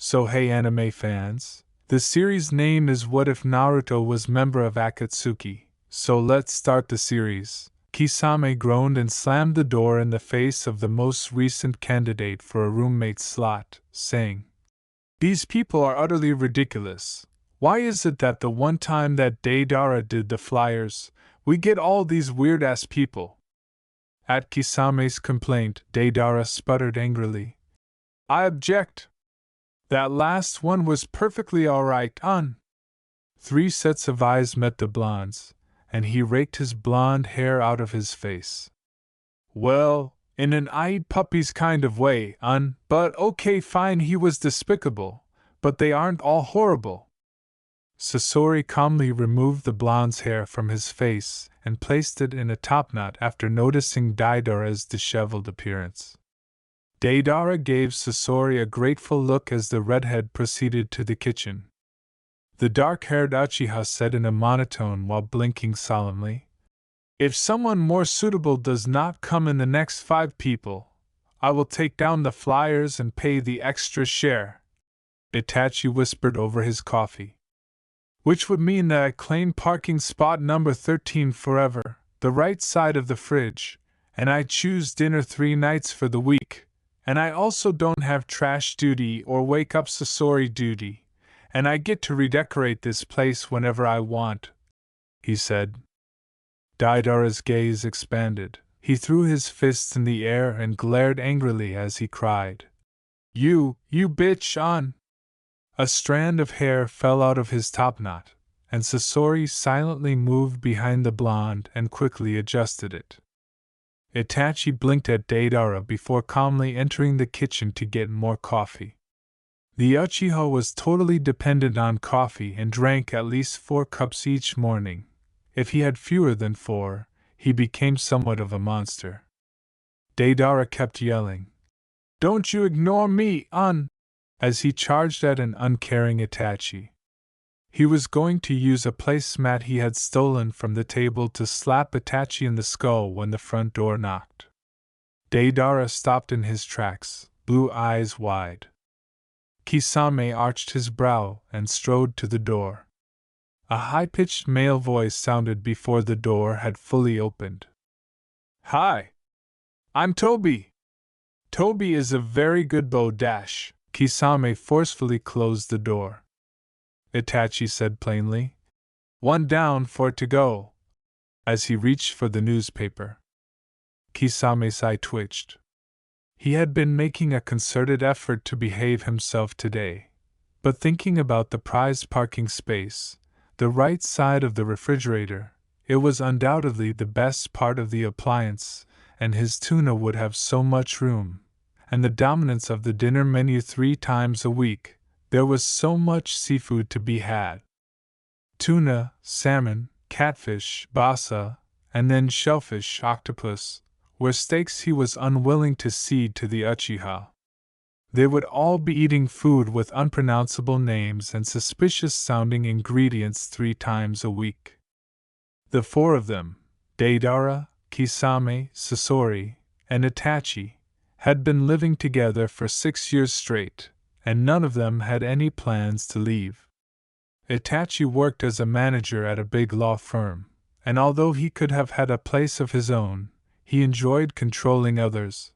So hey anime fans, the series name is What If Naruto Was Member of Akatsuki, so let's start the series. Kisame groaned and slammed the door in the face of the most recent candidate for a roommate slot, saying, "These people are utterly ridiculous. Why is it that the one time that Deidara did the flyers, we get all these weird-ass people?" At Kisame's complaint, Deidara sputtered angrily. "I object. That last one was perfectly alright, Three sets of eyes met the blonde's, and he raked his blonde hair out of his face. "Well, in an eyed puppy's kind of way, but okay fine, he was despicable, but they aren't all horrible." Sasori calmly removed the blonde's hair from his face and placed it in a topknot after noticing Deidara's disheveled appearance. Deidara gave Sasori a grateful look as the redhead proceeded to the kitchen. The dark-haired Uchiha said in a monotone while blinking solemnly, "If someone more suitable does not come in the next 5 people, I will take down the flyers and pay the extra share." Itachi whispered over his coffee. "Which would mean that I claim parking spot number 13 forever, the right side of the fridge, and I choose dinner 3 nights for the week. And I also don't have trash duty or wake up Sasori duty, and I get to redecorate this place whenever I want," he said. Deidara's gaze expanded. He threw his fists in the air and glared angrily as he cried, You bitch, A strand of hair fell out of his topknot, and Sasori silently moved behind the blonde and quickly adjusted it. Itachi blinked at Deidara before calmly entering the kitchen to get more coffee. The Uchiha was totally dependent on coffee and drank at least 4 cups each morning. If he had fewer than 4, he became somewhat of a monster. Deidara kept yelling, "Don't you ignore me, as he charged at an uncaring Itachi. He was going to use a placemat he had stolen from the table to slap Itachi in the skull when the front door knocked. Deidara stopped in his tracks, blue eyes wide. Kisame arched his brow and strode to the door. A high-pitched male voice sounded before the door had fully opened. "Hi! I'm Toby! Toby is a very good bow dash." Kisame forcefully closed the door. Itachi said plainly, "1 down, 4 to go," as he reached for the newspaper. Kisame's eye twitched. He had been making a concerted effort to behave himself today, but thinking about the prized parking space, the right side of the refrigerator, it was undoubtedly the best part of the appliance, and his tuna would have so much room, and the dominance of the dinner menu 3 times a week. There was so much seafood to be had. Tuna, salmon, catfish, basa, and then shellfish, octopus, were steaks he was unwilling to cede to the Uchiha. They would all be eating food with unpronounceable names and suspicious-sounding ingredients 3 times a week. The 4 of them, Deidara, Kisame, Sasori, and Itachi, had been living together for 6 years straight, and none of them had any plans to leave. Itachi worked as a manager at a big law firm, and although he could have had a place of his own, he enjoyed controlling others,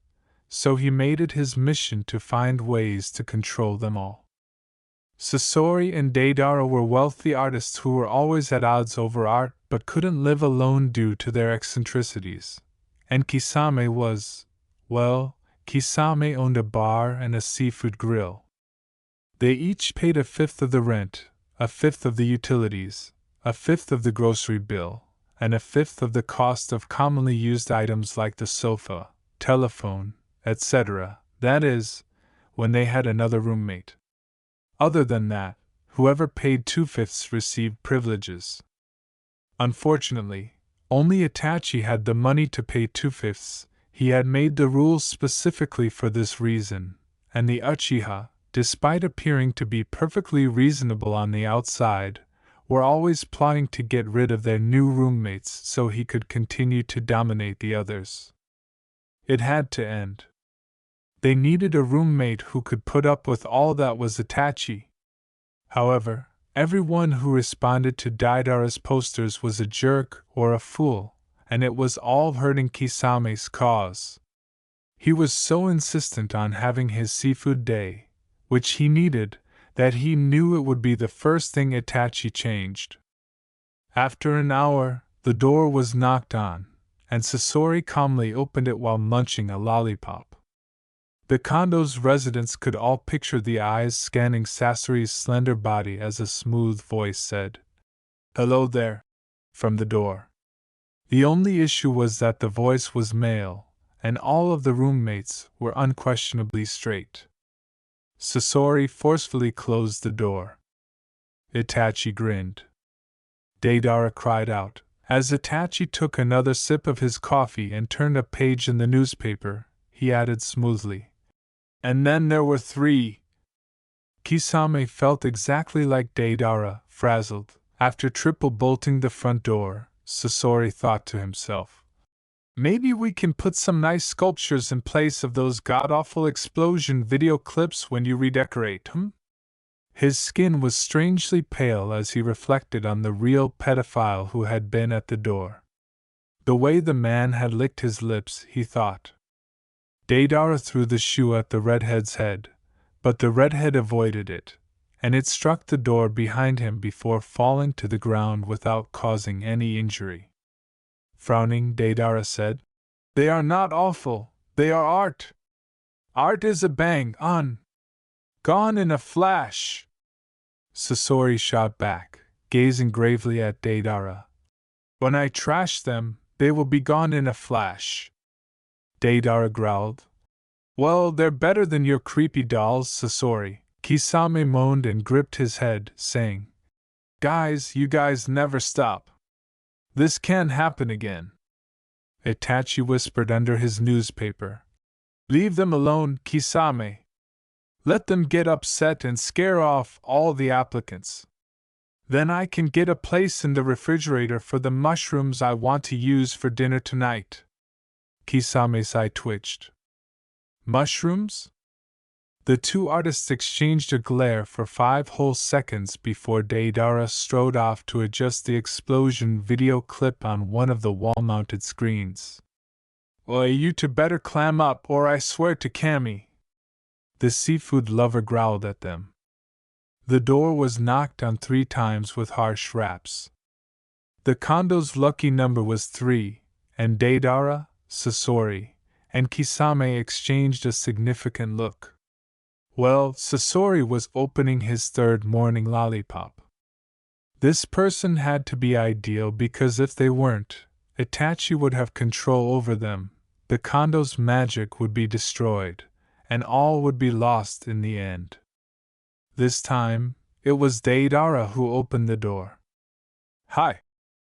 so he made it his mission to find ways to control them all. Sasori and Deidara were wealthy artists who were always at odds over art but couldn't live alone due to their eccentricities. And Kisame was, well, Kisame owned a bar and a seafood grill. They each paid 1/5 of the rent, 1/5 of the utilities, 1/5 of the grocery bill, and 1/5 of the cost of commonly used items like the sofa, telephone, etc., that is, when they had another roommate. Other than that, whoever paid 2/5 received privileges. Unfortunately, only Itachi had the money to pay 2/5. He had made the rules specifically for this reason, and the Uchiha, despite appearing to be perfectly reasonable on the outside, were always plotting to get rid of their new roommates so he could continue to dominate the others. It had to end. They needed a roommate who could put up with all that was Itachi. However, everyone who responded to Daidara's posters was a jerk or a fool, and it was all hurting Kisame's cause. He was so insistent on having his seafood day, which he needed, that he knew it would be the first thing Itachi changed. After an hour, the door was knocked on, and Sasori calmly opened it while munching a lollipop. The condo's residents could all picture the eyes scanning Sasori's slender body as a smooth voice said, "Hello there," from the door. The only issue was that the voice was male, and all of the roommates were unquestionably straight. Sasori forcefully closed the door. Itachi grinned. Deidara cried out, as Itachi took another sip of his coffee and turned a page in the newspaper. He added smoothly, "And then there were 3. Kisame felt exactly like Deidara, frazzled. After triple bolting the front door, Sasori thought to himself, "Maybe we can put some nice sculptures in place of those god-awful explosion video clips when you redecorate them?" His skin was strangely pale as he reflected on the real pedophile who had been at the door. The way the man had licked his lips, he thought. Deidara threw the shoe at the redhead's head, but the redhead avoided it, and it struck the door behind him before falling to the ground without causing any injury. Frowning, Deidara said, "They are not awful, they are art. Art is a bang on. Gone in a flash." Sasori shot back, gazing gravely at Deidara. "When I trash them, they will be gone in a flash." Deidara growled. "Well, they're better than your creepy dolls, Sasori." Kisame moaned and gripped his head, saying, "Guys, you guys never stop. This can't happen again." Itachi whispered under his newspaper, "Leave them alone, Kisame. Let them get upset and scare off all the applicants. Then I can get a place in the refrigerator for the mushrooms I want to use for dinner tonight." Kisame's eye twitched. Mushrooms? The two artists exchanged a glare for 5 whole seconds before Deidara strode off to adjust the explosion video clip on one of the wall-mounted screens. "Oi, you two better clam up or I swear to Cammy," the seafood lover growled at them. The door was knocked on 3 times with harsh raps. The condo's lucky number was 3, and Deidara, Sasori, and Kisame exchanged a significant look. Well, Sasori was opening his 3rd morning lollipop. This person had to be ideal because if they weren't, Itachi would have control over them, the condo's magic would be destroyed, and all would be lost in the end. This time, it was Deidara who opened the door. "Hi,"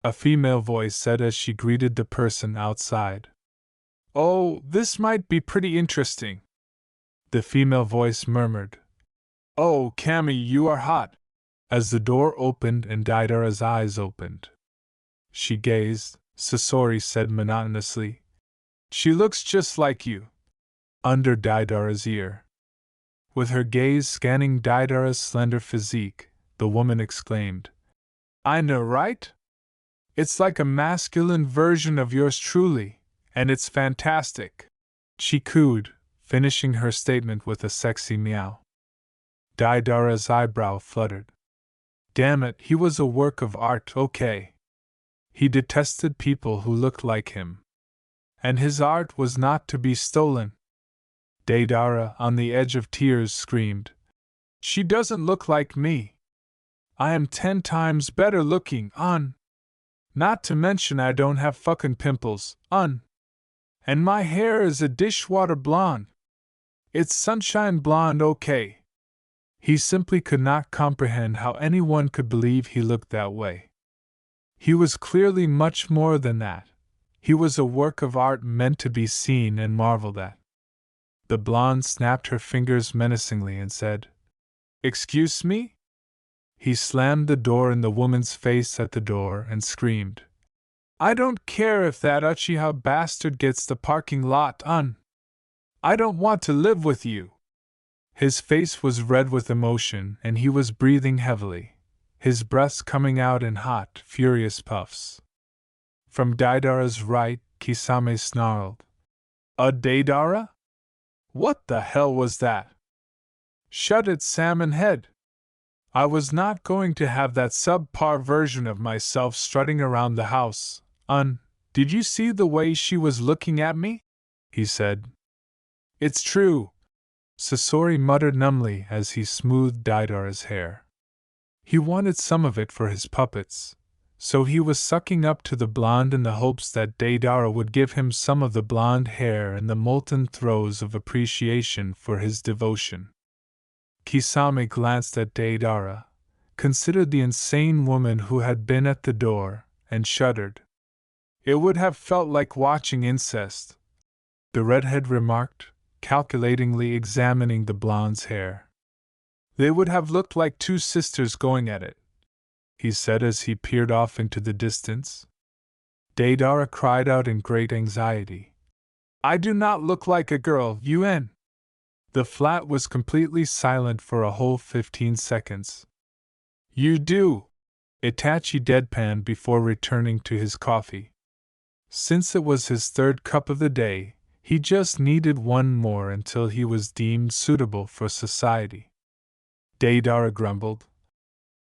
a female voice said as she greeted the person outside. "Oh, this might be pretty interesting," the female voice murmured. "Oh, Cammy, you are hot," as the door opened and Deidara's eyes opened. She gazed, Sasori said monotonously. "She looks just like you." Under Deidara's ear. With her gaze scanning Deidara's slender physique, the woman exclaimed, "I know, right? It's like a masculine version of yours truly, and it's fantastic." She cooed, finishing her statement with a sexy meow. Deidara's eyebrow fluttered. Damn it, he was a work of art, okay. He detested people who looked like him. And his art was not to be stolen. Deidara, on the edge of tears, screamed, "She doesn't look like me. I am 10 times better looking, Not to mention I don't have fucking pimples, And my hair is a dishwater blonde. It's sunshine blonde, okay." He simply could not comprehend how anyone could believe he looked that way. He was clearly much more than that. He was a work of art meant to be seen and marveled at. The blonde snapped her fingers menacingly and said, "Excuse me?" He slammed the door in the woman's face at the door and screamed, "I don't care if that Uchiha bastard gets the parking lot, I don't want to live with you. His face was red with emotion and he was breathing heavily, his breath coming out in hot, furious puffs. From Deidara's right, Kisame snarled. A Deidara? What the hell was that? Shut it, salmon head! I was not going to have that subpar version of myself strutting around the house. Did you see the way she was looking at me? He said. It's true, Sasori muttered numbly as he smoothed Deidara's hair. He wanted some of it for his puppets, so he was sucking up to the blonde in the hopes that Deidara would give him some of the blonde hair in the molten throes of appreciation for his devotion. Kisame glanced at Deidara, considered the insane woman who had been at the door, and shuddered. It would have felt like watching incest, the redhead remarked, calculatingly examining the blonde's hair. They would have looked like two sisters going at it, he said as he peered off into the distance. Deidara cried out in great anxiety. I do not look like a girl, UN. The flat was completely silent for a whole 15 seconds. You do, Itachi deadpanned before returning to his coffee. Since it was his third cup of the day, he just needed one more until he was deemed suitable for society. Deidara grumbled.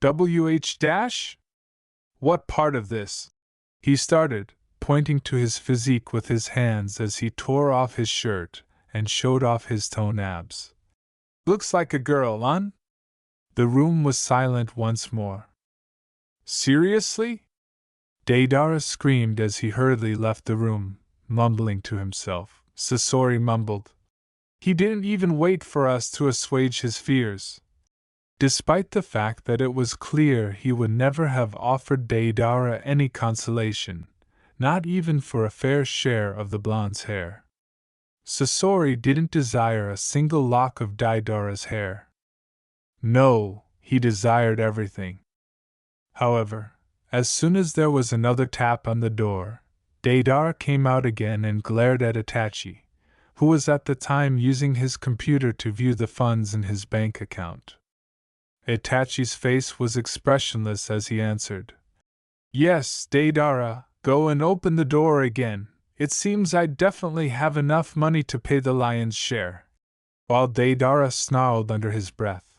WH-? What part of this? He started, pointing to his physique with his hands as he tore off his shirt and showed off his toned abs. Looks like a girl, huh? The room was silent once more. Seriously? Deidara screamed as he hurriedly left the room, mumbling to himself. Sasori mumbled. He didn't even wait for us to assuage his fears. Despite the fact that it was clear he would never have offered Deidara any consolation, not even for a fair share of the blonde's hair. Sasori didn't desire a single lock of Deidara's hair. No, he desired everything. However, as soon as there was another tap on the door, Deidara came out again and glared at Itachi, who was at the time using his computer to view the funds in his bank account. Itachi's face was expressionless as he answered. Yes, Deidara, go and open the door again. It seems I definitely have enough money to pay the lion's share. While Deidara snarled under his breath.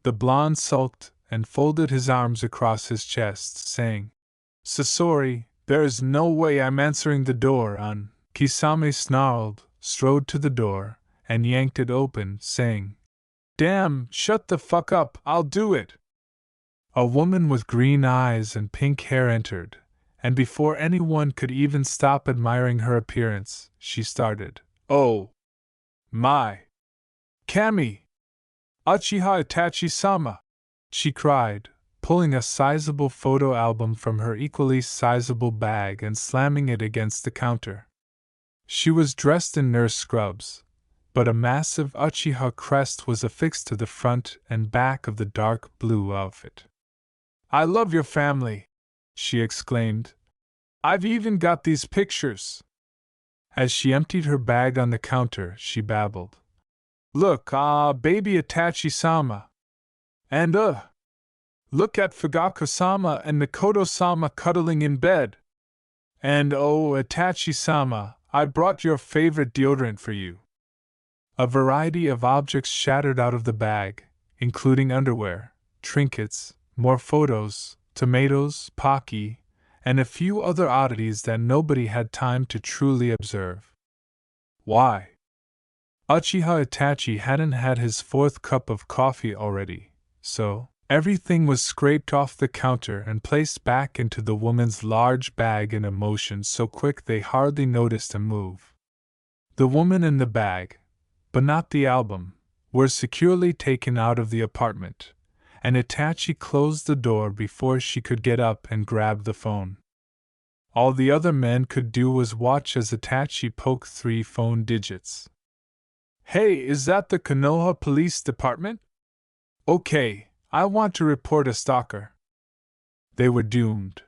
The blonde sulked and folded his arms across his chest, saying, Sasori, there is no way I'm answering the door on. Kisame snarled, strode to the door, and yanked it open, saying, Damn, shut the fuck up, I'll do it. A woman with green eyes and pink hair entered, and before anyone could even stop admiring her appearance, she started, Oh! My! Kami! Uchiha Itachi-sama! She cried, pulling a sizable photo album from her equally sizable bag and slamming it against the counter. She was dressed in nurse scrubs, but a massive Uchiha crest was affixed to the front and back of the dark blue outfit. I love your family, she exclaimed. I've even got these pictures. As she emptied her bag on the counter, she babbled. Look, baby Itachi-sama. And look at Fugaku-sama and Mikoto-sama cuddling in bed. And oh, Itachi-sama, I brought your favorite deodorant for you. A variety of objects shattered out of the bag, including underwear, trinkets, more photos, tomatoes, Pocky, and a few other oddities that nobody had time to truly observe. Why? Uchiha Itachi hadn't had his fourth cup of coffee already, so everything was scraped off the counter and placed back into the woman's large bag in a motion so quick they hardly noticed a move. The woman and the bag, but not the album, were securely taken out of the apartment, and Itachi closed the door before she could get up and grab the phone. All the other men could do was watch as Itachi poked 3 phone digits. Hey, is that the Konoha Police Department? Okay, I want to report a stalker. They were doomed.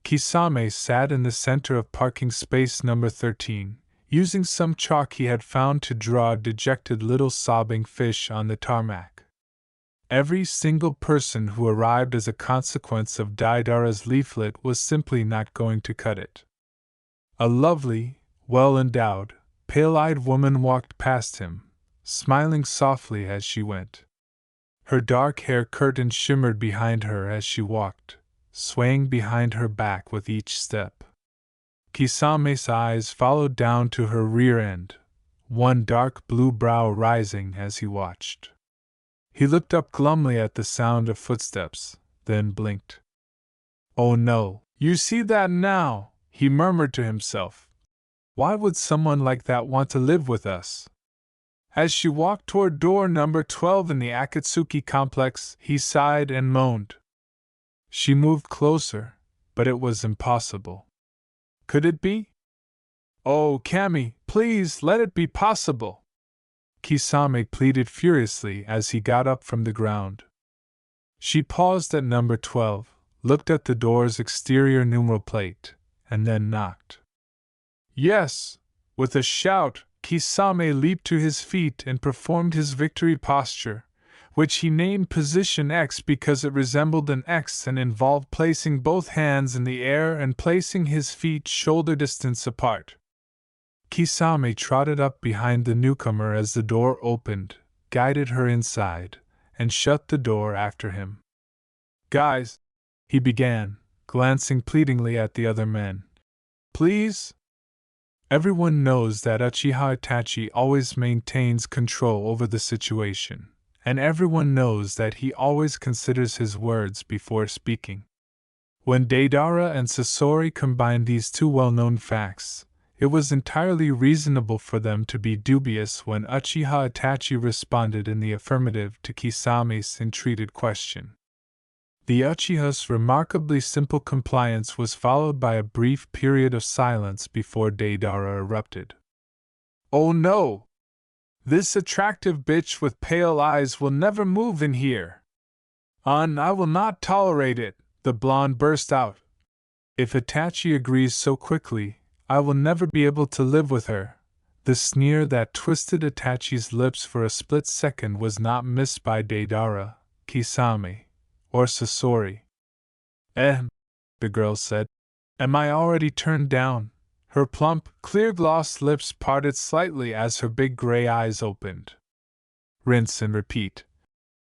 Kisame sat in the center of parking space number 13, using some chalk he had found to draw a dejected little sobbing fish on the tarmac. Every single person who arrived as a consequence of Daidara's leaflet was simply not going to cut it. A lovely, well-endowed, pale-eyed woman walked past him, smiling softly as she went. Her dark hair curtain shimmered behind her as she walked, swaying behind her back with each step. Kisame's eyes followed down to her rear end, one dark blue brow rising as he watched. He looked up glumly at the sound of footsteps, then blinked. "Oh no, you see that now," he murmured to himself. "Why would someone like that want to live with us?" As she walked toward door number 12 in the Akatsuki complex, he sighed and moaned. She moved closer, but it was impossible. Could it be? "Oh, Kami, please let it be possible!" Kisame pleaded furiously as he got up from the ground. She paused at number 12, looked at the door's exterior numeral plate, and then knocked. "Yes!" With a shout, Kisame leaped to his feet and performed his victory posture, which he named Position X because it resembled an X and involved placing both hands in the air and placing his feet shoulder distance apart. Kisame trotted up behind the newcomer as the door opened, guided her inside, and shut the door after him. "Guys," he began, glancing pleadingly at the other men. "Please?" Everyone knows that Uchiha Itachi always maintains control over the situation, and everyone knows that he always considers his words before speaking. When Deidara and Sasori combined these two well-known facts, it was entirely reasonable for them to be dubious when Uchiha Itachi responded in the affirmative to Kisame's entreated question. The Uchiha's remarkably simple compliance was followed by a brief period of silence before Deidara erupted. "Oh no! This attractive bitch with pale eyes will never move in here! I will not tolerate it," the blonde burst out. "If Itachi agrees so quickly, I will never be able to live with her." The sneer that twisted Itachi's lips for a split second was not missed by Deidara, Kisame, or Sasori. The girl said. "Am I already turned down?" Her plump, clear-glossed lips parted slightly as her big gray eyes opened. "Rinse and repeat."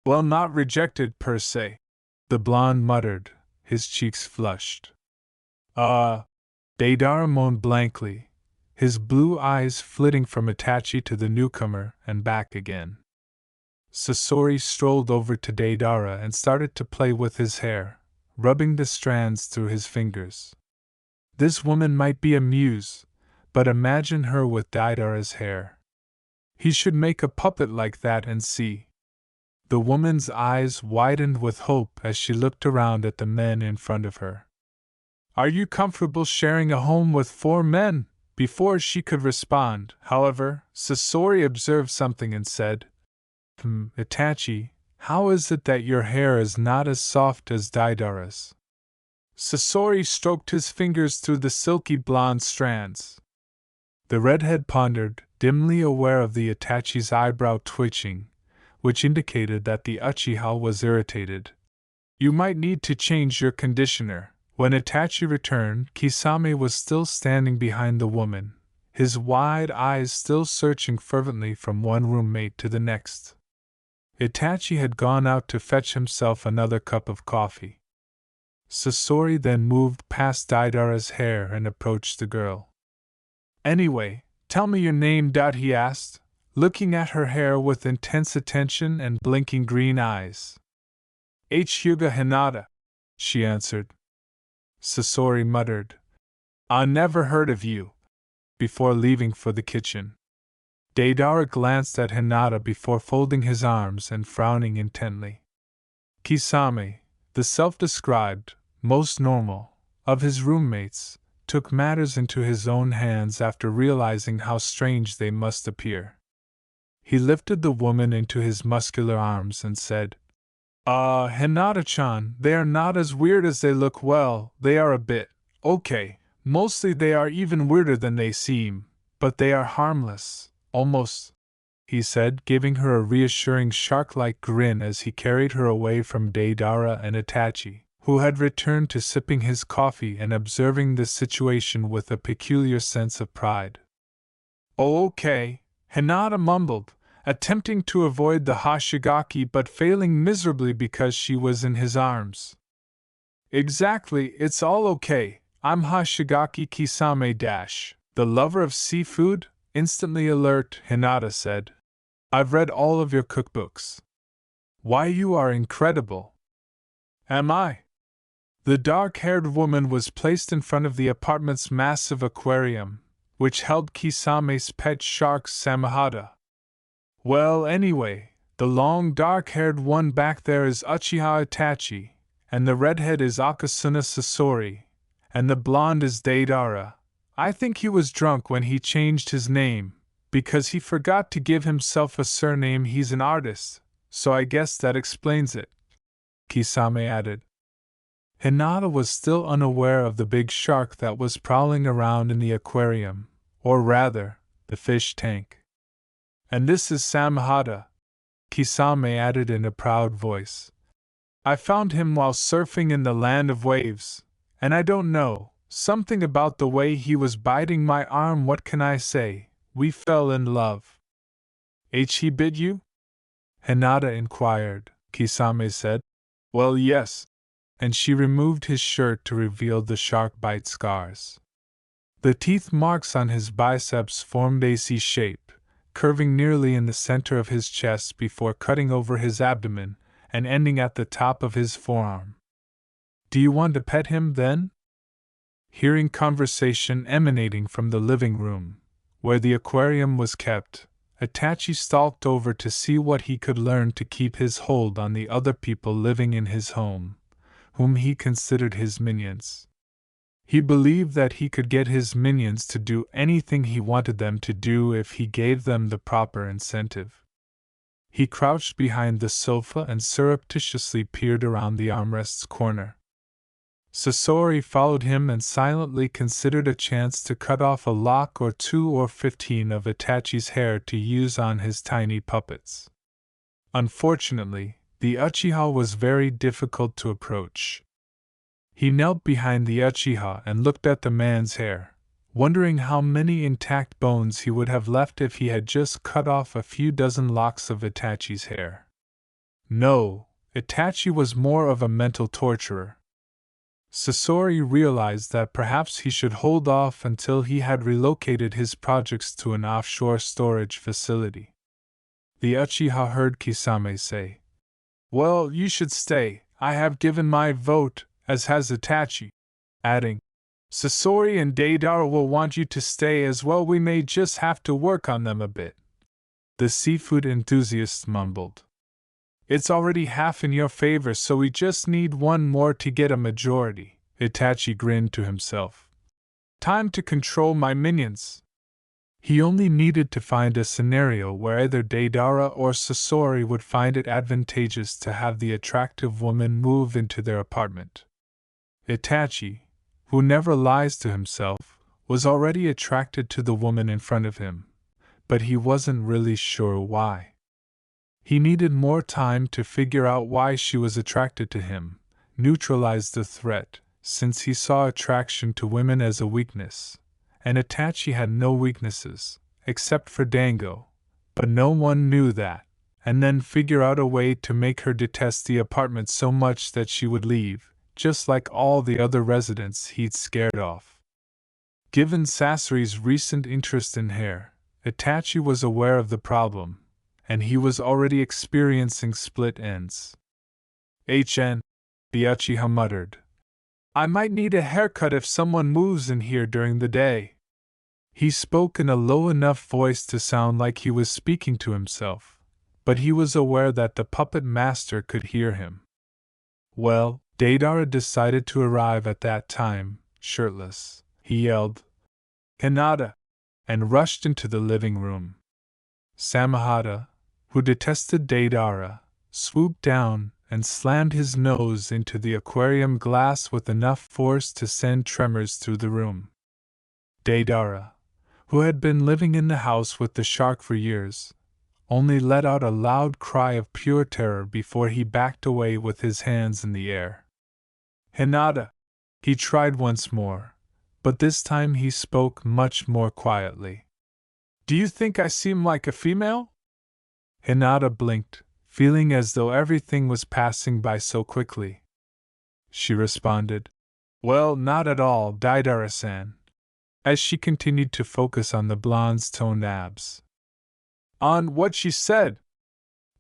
"Well, not rejected per se," the blonde muttered, his cheeks flushed. Deidara moaned blankly, his blue eyes flitting from Itachi to the newcomer and back again. Sasori strolled over to Deidara and started to play with his hair, rubbing the strands through his fingers. This woman might be a muse, but imagine her with Deidara's hair. He should make a puppet like that and see. The woman's eyes widened with hope as she looked around at the men in front of her. "Are you comfortable sharing a home with 4 men?" Before she could respond, however, Sasori observed something and said, "Itachi, how is it that your hair is not as soft as Deidara's?" Sasori stroked his fingers through the silky blonde strands. The redhead pondered, dimly aware of the Itachi's eyebrow twitching, which indicated that the Uchiha was irritated. "You might need to change your conditioner." When Itachi returned, Kisame was still standing behind the woman, his wide eyes still searching fervently from one roommate to the next. Itachi had gone out to fetch himself another cup of coffee. Sasori then moved past Deidara's hair and approached the girl. "Anyway, tell me your name," he asked, looking at her hair with intense attention and blinking green eyes. "Hyuga Hinata," she answered. Sasori muttered, "I never heard of you," before leaving for the kitchen. Deidara glanced at Hinata before folding his arms and frowning intently. Kisame, the self-described, most normal, of his roommates, took matters into his own hands after realizing how strange they must appear. He lifted the woman into his muscular arms and said, Hinata-chan, they are not as weird as they look. Well, they are a bit, okay, mostly they are even weirder than they seem. But they are harmless, almost, he said, giving her a reassuring shark-like grin as he carried her away from Deidara and Itachi, who had returned to sipping his coffee and observing the situation with a peculiar sense of pride. "Oh, okay," Hinata mumbled, attempting to avoid the Hashigaki but failing miserably because she was in his arms. "Exactly, it's all okay. I'm Hashigaki Kisame dash, the lover of seafood," instantly alert, Hinata said. "I've read all of your cookbooks. Why, you are incredible." "Am I?" The dark-haired woman was placed in front of the apartment's massive aquarium, which held Kisame's pet shark Samahata. "Well, anyway, the long dark-haired one back there is Uchiha Itachi, and the redhead is Akasuna Sasori, and the blonde is Deidara. I think he was drunk when he changed his name, because he forgot to give himself a surname. He's an artist, so I guess that explains it," Kisame added. Hinata was still unaware of the big shark that was prowling around in the aquarium, or rather, the fish tank. "And this is Samahata," Kisame added in a proud voice. "I found him while surfing in the land of waves, and I don't know, something about the way he was biting my arm. What can I say? We fell in love." "He bit you?" Hinata inquired. Kisame said, "Well, yes," and she removed his shirt to reveal the shark bite scars. The teeth marks on his biceps formed a C shape, curving nearly in the center of his chest before cutting over his abdomen and ending at the top of his forearm. "Do you want to pet him, then?" Hearing conversation emanating from the living room, where the aquarium was kept, Itachi stalked over to see what he could learn to keep his hold on the other people living in his home, whom he considered his minions. He believed that he could get his minions to do anything he wanted them to do if he gave them the proper incentive. He crouched behind the sofa and surreptitiously peered around the armrest's corner. Sasori followed him and silently considered a chance to cut off a lock or 2 or 15 of Itachi's hair to use on his tiny puppets. Unfortunately, the Uchiha was very difficult to approach. He knelt behind the Uchiha and looked at the man's hair, wondering how many intact bones he would have left if he had just cut off a few dozen locks of Itachi's hair. No, Itachi was more of a mental torturer. Sasori realized that perhaps he should hold off until he had relocated his projects to an offshore storage facility. The Uchiha heard Kisame say, "Well, you should stay. I have given my vote, as has Itachi," adding, "Sasori and Deidara will want you to stay as well. We may just have to work on them a bit." The seafood enthusiast mumbled, "It's already half in your favor, so we just need one more to get a majority." Itachi grinned to himself. "Time to control my minions." He only needed to find a scenario where either Deidara or Sasori would find it advantageous to have the attractive woman move into their apartment. Itachi, who never lies to himself, was already attracted to the woman in front of him, but he wasn't really sure why. He needed more time to figure out why she was attracted to him, neutralize the threat, since he saw attraction to women as a weakness, and Itachi had no weaknesses, except for Dango, but no one knew that, and then figure out a way to make her detest the apartment so much that she would leave, just like all the other residents he'd scared off. Given Sasori's recent interest in hair, Itachi was aware of the problem, and he was already experiencing split ends. "HN," the Uchiha muttered. "I might need a haircut if someone moves in here during the day." He spoke in a low enough voice to sound like he was speaking to himself, but he was aware that the puppet master could hear him. Well, Deidara decided to arrive at that time, shirtless. He yelled, "Hinata!" and rushed into the living room. Samahata, who detested Deidara, swooped down and slammed his nose into the aquarium glass with enough force to send tremors through the room. Deidara, who had been living in the house with the shark for years, only let out a loud cry of pure terror before he backed away with his hands in the air. "Hinata!" He tried once more, but this time he spoke much more quietly. "Do you think I seem like a female?" Hinata blinked, feeling as though everything was passing by so quickly. She responded, "Well, not at all, Daidara-san," as she continued to focus on the blonde's toned abs. "On what she said!"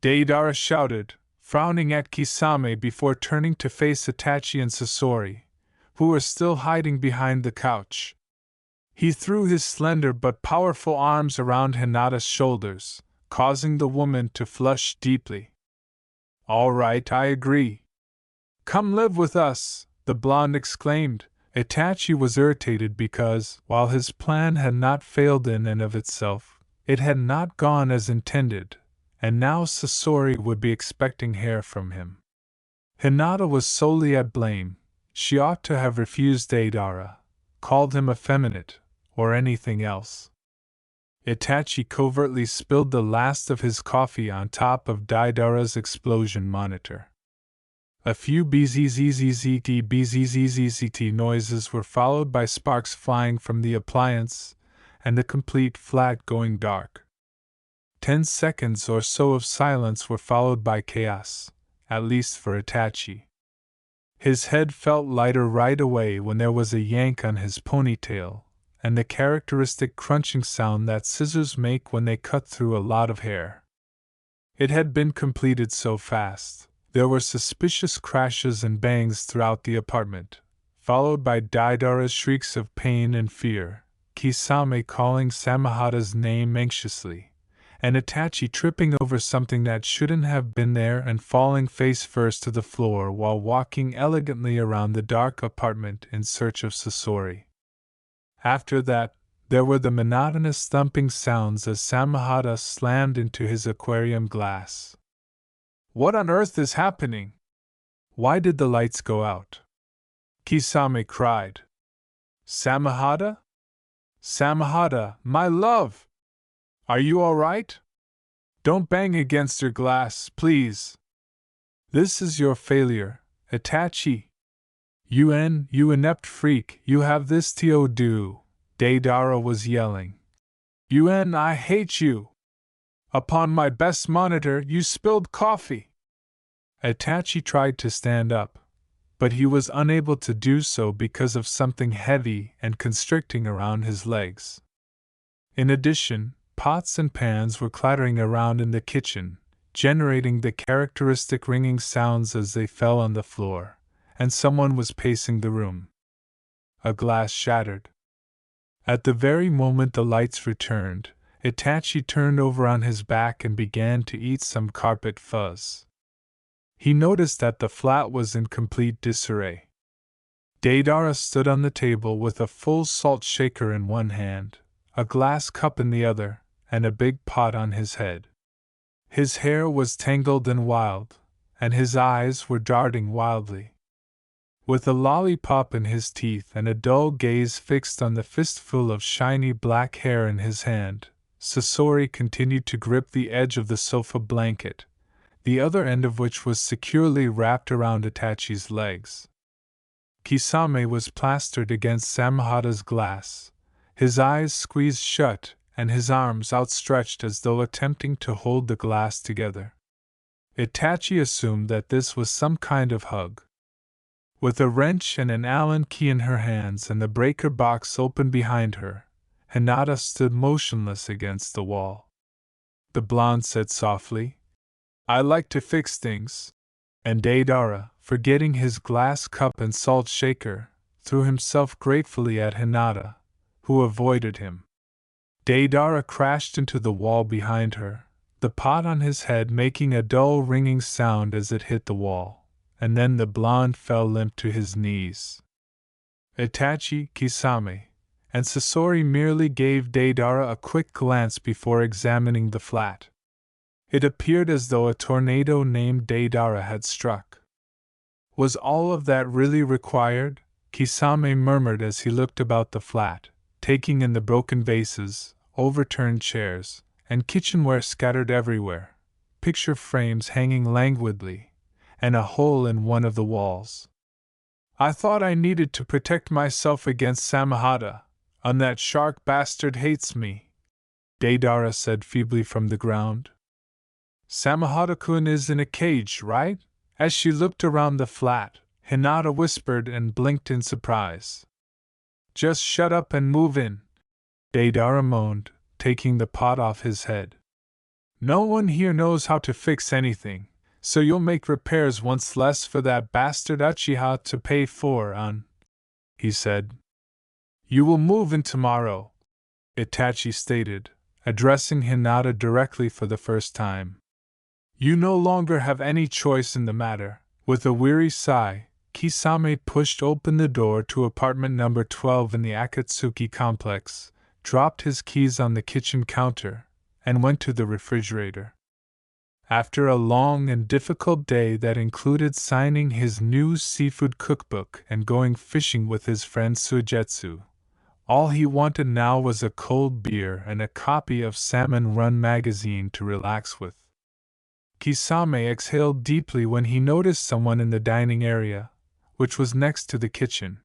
Deidara shouted, frowning at Kisame before turning to face Itachi and Sasori, who were still hiding behind the couch. He threw his slender but powerful arms around Hinata's shoulders, causing the woman to flush deeply. "All right, I agree. Come live with us," the blonde exclaimed. Itachi was irritated because, while his plan had not failed in and of itself, it had not gone as intended, and now Sasori would be expecting hair from him. Hinata was solely at blame. She ought to have refused Deidara, called him effeminate, or anything else. Itachi covertly spilled the last of his coffee on top of Deidara's explosion monitor. A few bzzzt noises were followed by sparks flying from the appliance, and the complete flat going dark. 10 seconds or so of silence were followed by chaos, at least for Itachi. His head felt lighter right away when there was a yank on his ponytail, and the characteristic crunching sound that scissors make when they cut through a lot of hair. It had been completed so fast. There were suspicious crashes and bangs throughout the apartment, followed by Deidara's shrieks of pain and fear, Kisame calling Samahata's name anxiously, and Itachi tripping over something that shouldn't have been there and falling face first to the floor while walking elegantly around the dark apartment in search of Sasori. After that, there were the monotonous thumping sounds as Samahata slammed into his aquarium glass. "What on earth is happening? Why did the lights go out?" Kisame cried. "Samahata? Samahata, my love! Are you all right? Don't bang against your glass, please. This is your failure, Itachi. You inept freak, you have this to do," Deidara was yelling. I hate you! Upon my best monitor, you spilled coffee!" Itachi tried to stand up, but he was unable to do so because of something heavy and constricting around his legs. In addition, pots and pans were clattering around in the kitchen, generating the characteristic ringing sounds as they fell on the floor, and someone was pacing the room. A glass shattered. At the very moment the lights returned, Itachi turned over on his back and began to eat some carpet fuzz. He noticed that the flat was in complete disarray. Deidara stood on the table with a full salt shaker in one hand, a glass cup in the other, and a big pot on his head. His hair was tangled and wild, and his eyes were darting wildly. With a lollipop in his teeth and a dull gaze fixed on the fistful of shiny black hair in his hand, Sasori continued to grip the edge of the sofa blanket, the other end of which was securely wrapped around Itachi's legs. Kisame was plastered against Samahata's glass, his eyes squeezed shut and his arms outstretched as though attempting to hold the glass together. Itachi assumed that this was some kind of hug. With a wrench and an Allen key in her hands and the breaker box open behind her, Hinata stood motionless against the wall. The blonde said softly, "I like to fix things," and Deidara, forgetting his glass cup and salt shaker, threw himself gratefully at Hinata, who avoided him. Deidara crashed into the wall behind her, the pot on his head making a dull ringing sound as it hit the wall, and then the blonde fell limp to his knees. Itachi, Kisame, and Sasori merely gave Deidara a quick glance before examining the flat. It appeared as though a tornado named Deidara had struck. "Was all of that really required?" Kisame murmured as he looked about the flat, taking in the broken vases, overturned chairs, and kitchenware scattered everywhere, picture frames hanging languidly, and a hole in one of the walls. I thought I needed to protect myself against Samahata, and that shark bastard hates me, Deidara said feebly from the ground. Samahata-kun is in a cage, right? As she looked around the flat, Hinata whispered and blinked in surprise. Just shut up and move in, Deidara moaned, taking the pot off his head. No one here knows how to fix anything, so you'll make repairs once less for that bastard Uchiha to pay for, he said. You will move in tomorrow, Itachi stated, addressing Hinata directly for the first time. You no longer have any choice in the matter. With a weary sigh, Kisame pushed open the door to apartment number 12 in the Akatsuki complex, dropped his keys on the kitchen counter, and went to the refrigerator. After a long and difficult day that included signing his new seafood cookbook and going fishing with his friend Suigetsu, all he wanted now was a cold beer and a copy of Salmon Run magazine to relax with. Kisame exhaled deeply when he noticed someone in the dining area, which was next to the kitchen.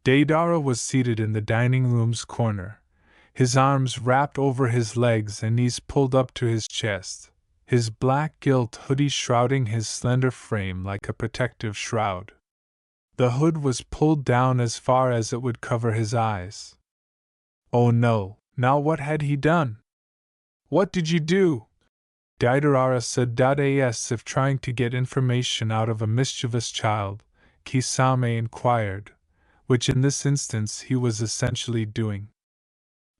Deidara was seated in the dining room's corner, his arms wrapped over his legs and knees pulled up to his chest, his black gilt hoodie shrouding his slender frame like a protective shroud. The hood was pulled down as far as it would cover his eyes. Oh no, now what had he done? What did you do? Deidara said as if trying to get information out of a mischievous child, Kisame inquired, which in this instance he was essentially doing.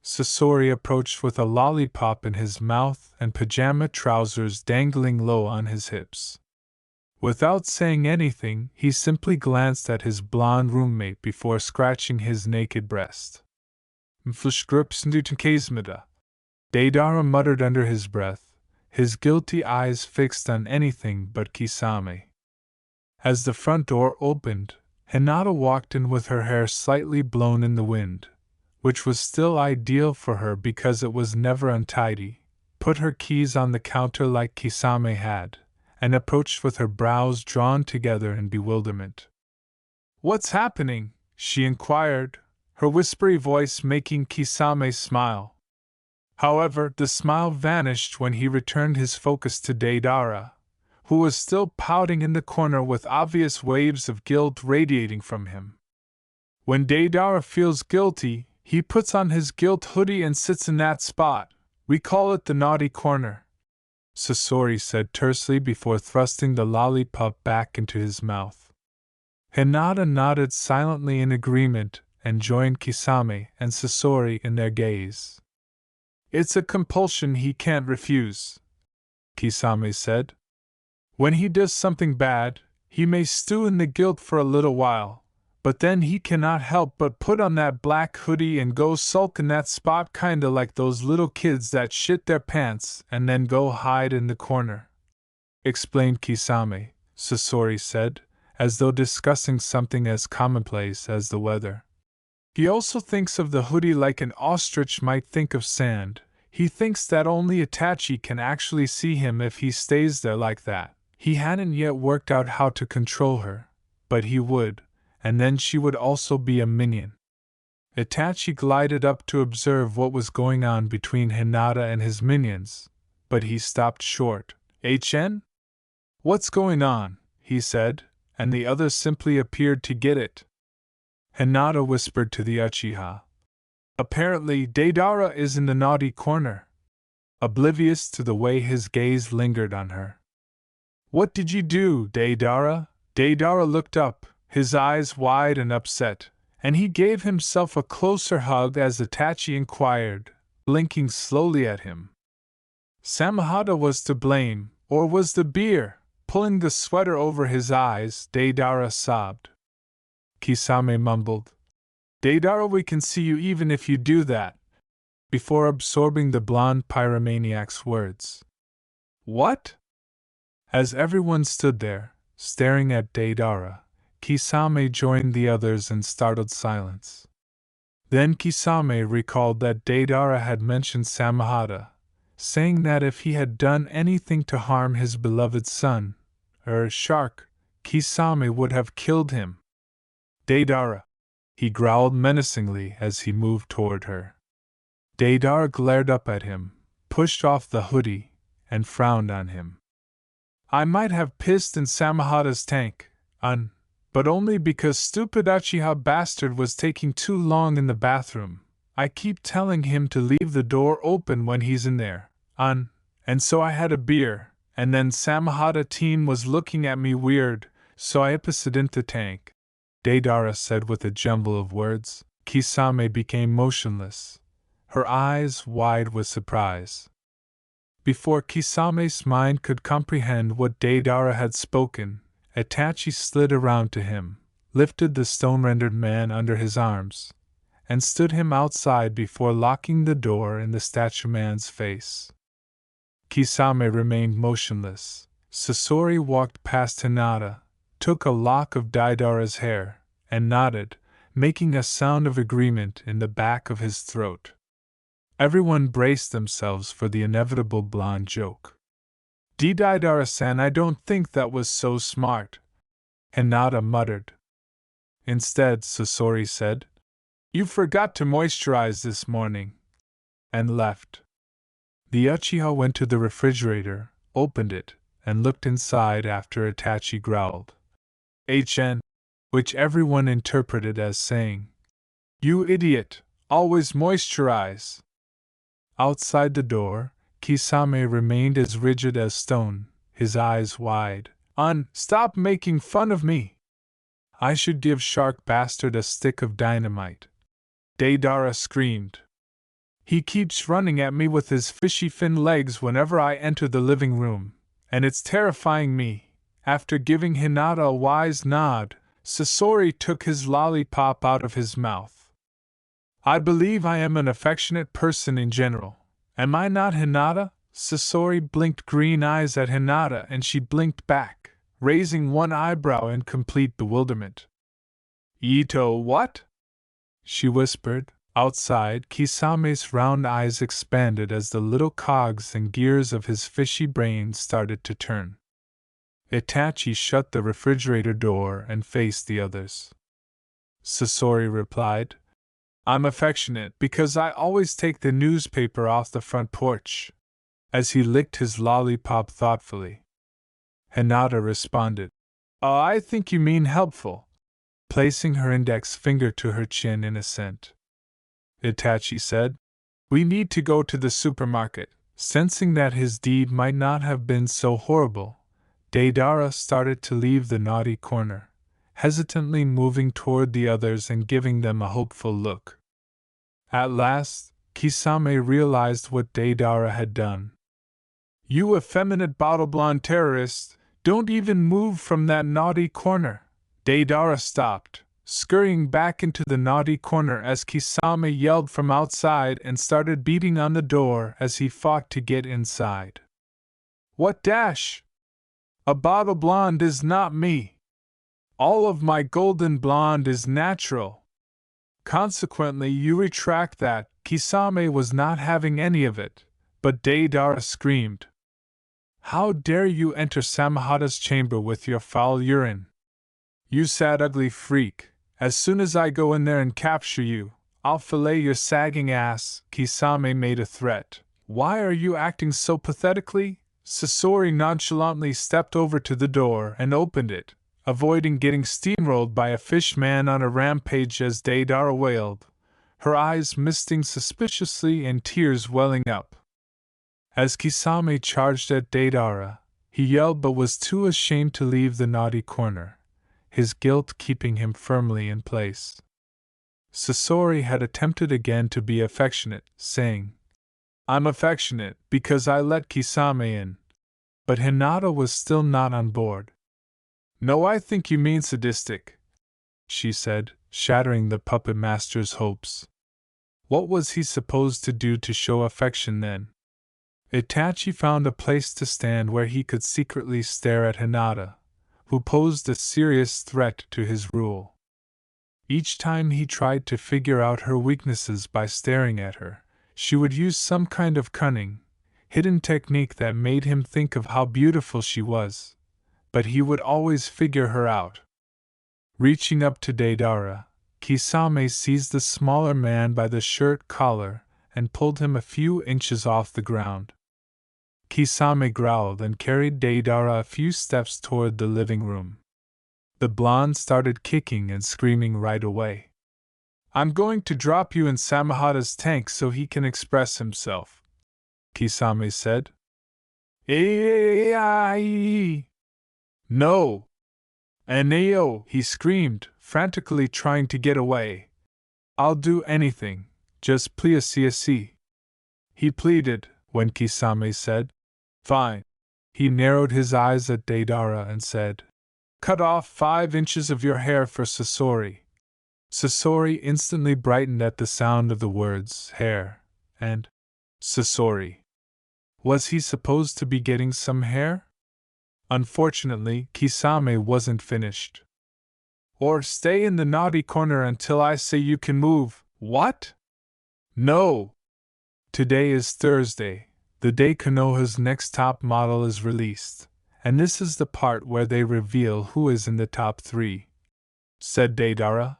Sasori approached with a lollipop in his mouth and pajama trousers dangling low on his hips. Without saying anything, he simply glanced at his blonde roommate before scratching his naked breast. Deidara muttered under his breath, his guilty eyes fixed on anything but Kisame. As the front door opened, Hinata walked in with her hair slightly blown in the wind, which was still ideal for her because it was never untidy, put her keys on the counter like Kisame had, and approached with her brows drawn together in bewilderment. What's happening? She inquired, her whispery voice making Kisame smile. However, the smile vanished when he returned his focus to Deidara, who was still pouting in the corner with obvious waves of guilt radiating from him. When Deidara feels guilty, he puts on his guilt hoodie and sits in that spot. We call it the naughty corner, Sasori said tersely before thrusting the lollipop back into his mouth. Hinata nodded silently in agreement and joined Kisame and Sasori in their gaze. It's a compulsion he can't refuse, Kisame said. When he does something bad, he may stew in the guilt for a little while, but then he cannot help but put on that black hoodie and go sulk in that spot kinda like those little kids that shit their pants and then go hide in the corner. Explained Kisame, Sasori said, as though discussing something as commonplace as the weather. He also thinks of the hoodie like an ostrich might think of sand. He thinks that only Itachi can actually see him if he stays there like that. He hadn't yet worked out how to control her, but he would, and then she would also be a minion. Itachi glided up to observe what was going on between Hinata and his minions, but he stopped short. "HN? What's going on?" he said, and the others simply appeared to get it. Hinata whispered to the Uchiha. Apparently, Deidara is in the naughty corner, oblivious to the way his gaze lingered on her. What did you do, Deidara? Deidara looked up, his eyes wide and upset, and he gave himself a closer hug as Itachi inquired, blinking slowly at him. Samahata was to blame, or was the beer? Pulling the sweater over his eyes, Deidara sobbed. Kisame mumbled, Deidara, we can see you even if you do that, before absorbing the blonde pyromaniac's words. What? As everyone stood there, staring at Deidara, Kisame joined the others in startled silence. Then Kisame recalled that Deidara had mentioned Samahata, saying that if he had done anything to harm his beloved son, shark, Kisame would have killed him. Deidara, he growled menacingly as he moved toward her. Deidara glared up at him, pushed off the hoodie, and frowned on him. I might have pissed in Samahata's tank, but only because stupid Uchiha bastard was taking too long in the bathroom. I keep telling him to leave the door open when he's in there, and so I had a beer, and then Samahata teen was looking at me weird, so I pissed in the tank. Deidara said with a jumble of words. Kisame became motionless, her eyes wide with surprise. Before Kisame's mind could comprehend what Deidara had spoken, Itachi slid around to him, lifted the stone-rendered man under his arms, and stood him outside before locking the door in the statue man's face. Kisame remained motionless. Sasori walked past Hinata, took a lock of Deidara's hair, and nodded, making a sound of agreement in the back of his throat. Everyone braced themselves for the inevitable blonde joke. Deidara-san, I don't think that was so smart, Hinata muttered. Instead, Sasori said, You forgot to moisturize this morning, and left. The Uchiha went to the refrigerator, opened it, and looked inside after Itachi growled, HN, which everyone interpreted as saying, You idiot, always moisturize. Outside the door, Kisame remained as rigid as stone, his eyes wide. Stop making fun of me! I should give shark bastard a stick of dynamite. Deidara screamed. He keeps running at me with his fishy fin legs whenever I enter the living room, and it's terrifying me. After giving Hinata a wise nod, Sasori took his lollipop out of his mouth. I believe I am an affectionate person in general. Am I not, Hinata? Sasori blinked green eyes at Hinata and she blinked back, raising one eyebrow in complete bewilderment. Ito, what? She whispered. Outside, Kisame's round eyes expanded as the little cogs and gears of his fishy brain started to turn. Itachi shut the refrigerator door and faced the others. Sasori replied, I'm affectionate because I always take the newspaper off the front porch, as he licked his lollipop thoughtfully. Hinata responded, Oh, I think you mean helpful, placing her index finger to her chin in assent. Itachi said, We need to go to the supermarket. Sensing that his deed might not have been so horrible, Deidara started to leave the naughty corner, hesitantly moving toward the others and giving them a hopeful look. At last, Kisame realized what Deidara had done. You effeminate bottle blonde terrorist, don't even move from that naughty corner. Deidara stopped, scurrying back into the naughty corner as Kisame yelled from outside and started beating on the door as he fought to get inside. What dash? A bottle blonde is not me. All of my golden blonde is natural. Consequently, you retract that. Kisame was not having any of it, but Deidara screamed. How dare you enter Samahata's chamber with your foul urine? You sad ugly freak. As soon as I go in there and capture you, I'll fillet your sagging ass. Kisame made a threat. Why are you acting so pathetically? Sasori nonchalantly stepped over to the door and opened it, avoiding getting steamrolled by a fish man on a rampage as Deidara wailed, her eyes misting suspiciously and tears welling up. As Kisame charged at Deidara, he yelled but was too ashamed to leave the naughty corner, his guilt keeping him firmly in place. Sasori had attempted again to be affectionate, saying, I'm affectionate because I let Kisame in. But Hinata was still not on board. No, I think you mean sadistic, she said, shattering the puppet master's hopes. What was he supposed to do to show affection then? Itachi found a place to stand where he could secretly stare at Hinata, who posed a serious threat to his rule. Each time he tried to figure out her weaknesses by staring at her, she would use some kind of cunning, hidden technique that made him think of how beautiful she was, but he would always figure her out. Reaching up to Deidara, Kisame seized the smaller man by the shirt collar and pulled him a few inches off the ground. Kisame growled and carried Deidara a few steps toward the living room. The blonde started kicking and screaming right away. "I'm going to drop you in Samahata's tank so he can express himself," Kisame said. "No! Aneo!" he screamed, frantically trying to get away. "I'll do anything, just please see," he pleaded, when Kisame said, "Fine." He narrowed his eyes at Deidara and said, "Cut off 5 inches of your hair for Sasori." Sasori instantly brightened at the sound of the words hair and Sasori. Was he supposed to be getting some hair? Unfortunately, Kisame wasn't finished. "Or stay in the naughty corner until I say you can move." "What?" "No! Today is Thursday, the day Konoha's next top model is released, and this is the part where they reveal who is in the top 3, said Deidara.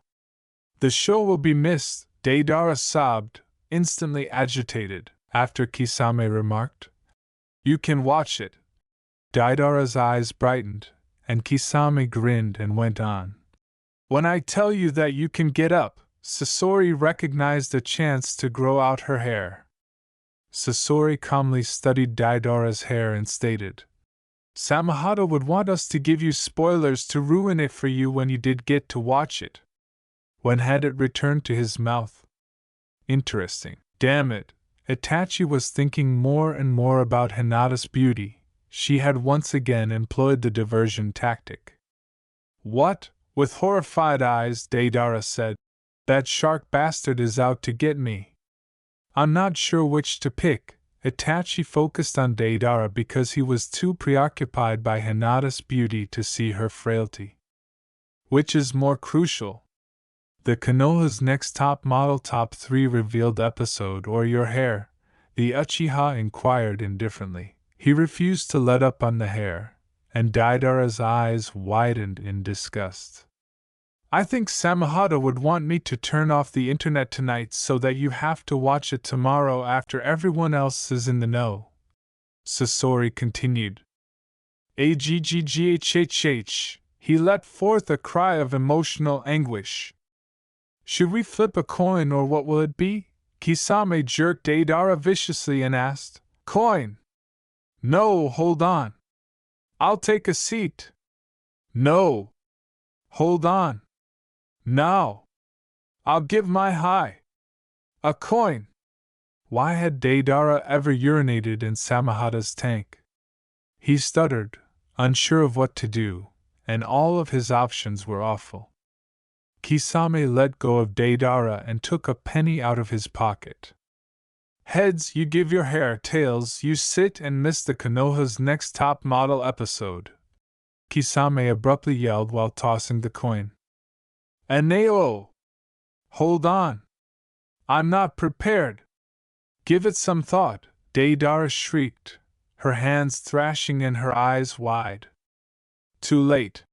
"The show will be missed," Deidara sobbed, instantly agitated, after Kisame remarked. "You can watch it." Deidara's eyes brightened, and Kisame grinned and went on. "When I tell you that you can get up," Sasori recognized a chance to grow out her hair. Sasori calmly studied Deidara's hair and stated, "Samahata would want us to give you spoilers to ruin it for you when you did get to watch it. When had it returned to his mouth?" Interesting. Damn it, Itachi was thinking more and more about Hinata's beauty. She had once again employed the diversion tactic. "What?" With horrified eyes, Deidara said. "That shark bastard is out to get me." "I'm not sure which to pick." Itachi focused on Deidara because he was too preoccupied by Hinata's beauty to see her frailty. "Which is more crucial? The Konoha's next top model top 3 revealed episode or your hair?" the Uchiha inquired indifferently. He refused to let up on the hair, and Deidara's eyes widened in disgust. "I think Samahata would want me to turn off the internet tonight so that you have to watch it tomorrow after everyone else is in the know," Sasori continued. "Agghhh," he let forth a cry of emotional anguish. "Should we flip a coin or what will it be?" Kisame jerked Deidara viciously and asked. "Coin!" "No, hold on. I'll take a seat." "No. Hold on. Now. I'll give my high." "A coin." Why had Deidara ever urinated in Samahata's tank? He stuttered, unsure of what to do, and all of his options were awful. Kisame let go of Deidara and took a penny out of his pocket. "Heads, you give your hair. Tails, you sit and miss the Konoha's next top model episode," Kisame abruptly yelled while tossing the coin. "Aneo! Hold on! I'm not prepared." "Give it some thought," Deidara shrieked, her hands thrashing and her eyes wide. "Too late,"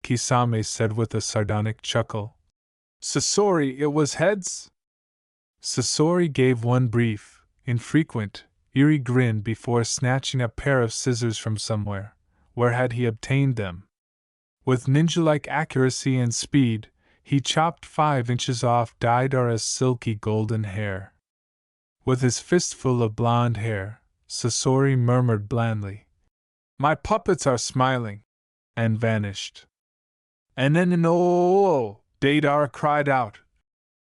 Kisame said with a sardonic chuckle. "Sasori, it was heads?" Sasori gave one brief, infrequent, eerie grin before snatching a pair of scissors from somewhere. Where had he obtained them? With ninja-like accuracy and speed, he chopped 5 inches off Deidara's silky golden hair. With his fistful of blonde hair, Sasori murmured blandly, "My puppets are smiling," and vanished. "Anenenoo!" Deidara cried out.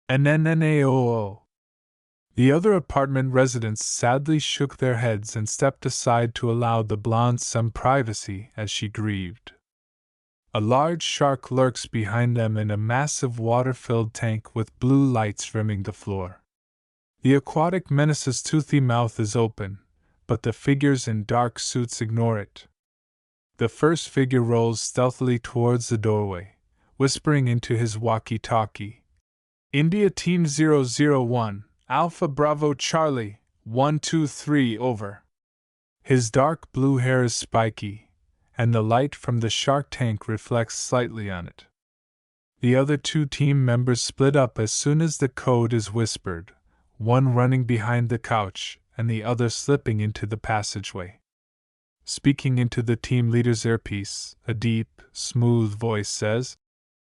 "Anenenoo!" The other apartment residents sadly shook their heads and stepped aside to allow the blonde some privacy as she grieved. A large shark lurks behind them in a massive water-filled tank with blue lights rimming the floor. The aquatic menace's toothy mouth is open, but the figures in dark suits ignore it. The first figure rolls stealthily towards the doorway, whispering into his walkie-talkie, India Team 001, Alpha Bravo Charlie, 123 over. His dark blue hair is spiky, and the light from the shark tank reflects slightly on it. The other two team members split up as soon as the code is whispered, one running behind the couch and the other slipping into the passageway. Speaking into the team leader's earpiece, a deep, smooth voice says,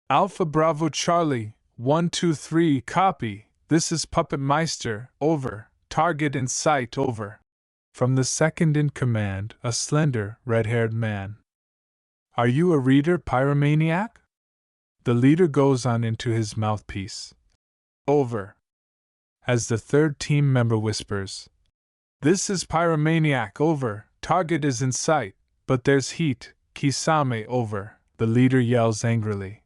Alpha Bravo Charlie, 123, copy. This is Puppet Meister, over. Target in sight, over. From the second in command, a slender, red-haired man. Are you a reader, pyromaniac? The leader goes on into his mouthpiece. Over. As the third team member whispers, This is Pyromaniac, over. Target is in sight, but there's heat. Kisame, over. The leader yells angrily.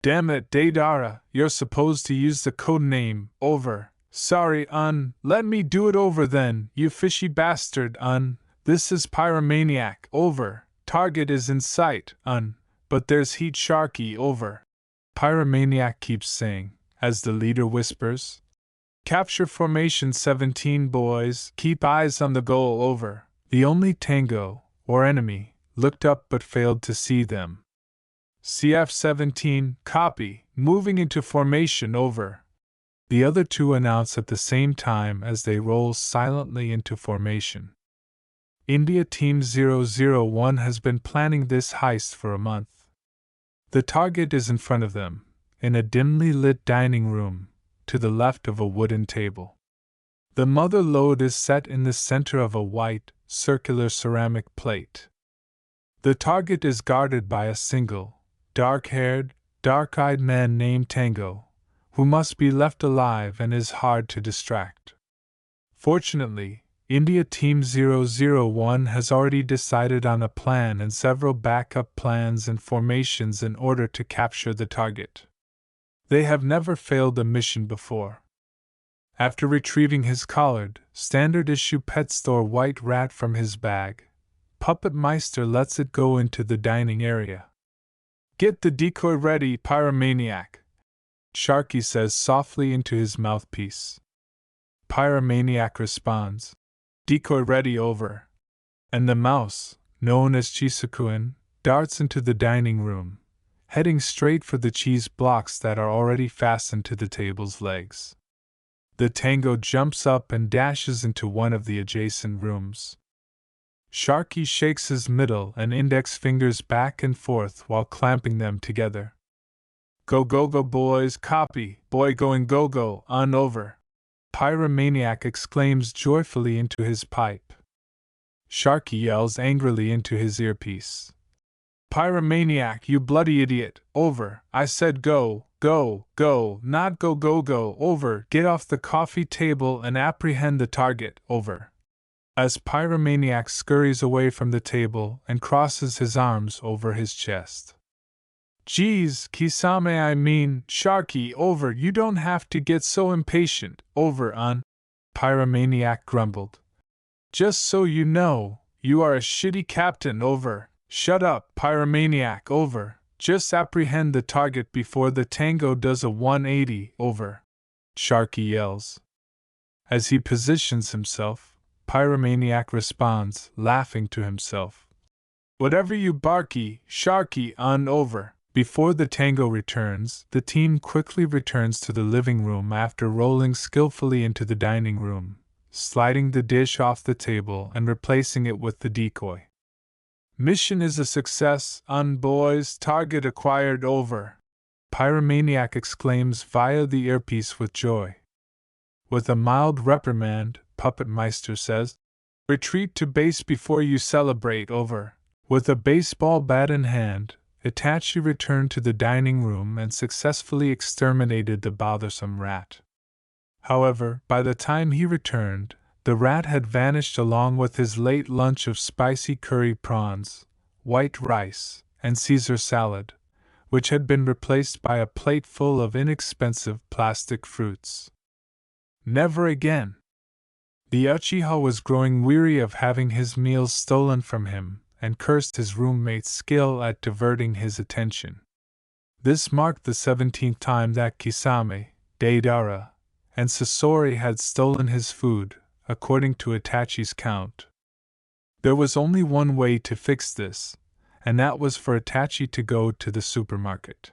Damn it, Deidara, you're supposed to use the code name, over. Sorry, let me do it over then, you fishy bastard, This is Pyromaniac, over. Target is in sight, but there's heat, Sharky, over. Pyromaniac keeps saying, as the leader whispers. Capture formation 17, boys, keep eyes on the goal, over. The only Tango, or enemy, looked up but failed to see them. CF-17, copy, moving into formation, over. The other two announce at the same time as they roll silently into formation. India Team 001 has been planning this heist for a month. The target is in front of them, in a dimly lit dining room, to the left of a wooden table. The mother lode is set in the center of a white, circular ceramic plate. The target is guarded by a single, dark-haired, dark-eyed man named Tango, who must be left alive and is hard to distract. Fortunately, India Team 001 has already decided on a plan and several backup plans and formations in order to capture the target. They have never failed a mission before. After retrieving his collared, standard-issue pet store white rat from his bag, Puppet Meister lets it go into the dining area. Get the decoy ready, Pyromaniac, Sharky says softly into his mouthpiece. Pyromaniac responds, Decoy ready, over. And the mouse, known as Chisukuen, darts into the dining room, heading straight for the cheese blocks that are already fastened to the table's legs. The Tango jumps up and dashes into one of the adjacent rooms. Sharky shakes his middle and index fingers back and forth while clamping them together. Go go go boys, copy, boy going go go, over. Pyromaniac exclaims joyfully into his pipe. Sharky yells angrily into his earpiece. Pyromaniac, you bloody idiot, over. I said go, go, go, not go go go, over. Get off the coffee table and apprehend the target, over. As Pyromaniac scurries away from the table and crosses his arms over his chest. Geez, Kisame, I mean, Sharky, over, you don't have to get so impatient, over, Pyromaniac grumbled. Just so you know, you are a shitty captain, over. Shut up, Pyromaniac, over. Just apprehend the target before the Tango does a 180, over. Sharky yells. As he positions himself, Pyromaniac responds, laughing to himself. Whatever you barky, Sharky, over. Before the Tango returns, the team quickly returns to the living room after rolling skillfully into the dining room, sliding the dish off the table and replacing it with the decoy. Mission is a success, boys, target acquired, over. Pyromaniac exclaims via the earpiece with joy. With a mild reprimand, Puppet Meister says, Retreat to base before you celebrate, over. With a baseball bat in hand, Itachi returned to the dining room and successfully exterminated the bothersome rat. However, by the time he returned, the rat had vanished along with his late lunch of spicy curry prawns, white rice, and Caesar salad, which had been replaced by a plate full of inexpensive plastic fruits. Never again! The Uchiha was growing weary of having his meals stolen from him, and cursed his roommate's skill at diverting his attention. This marked the 17th time that Kisame, Deidara, and Sasori had stolen his food, according to Itachi's count. There was only one way to fix this, and that was for Itachi to go to the supermarket.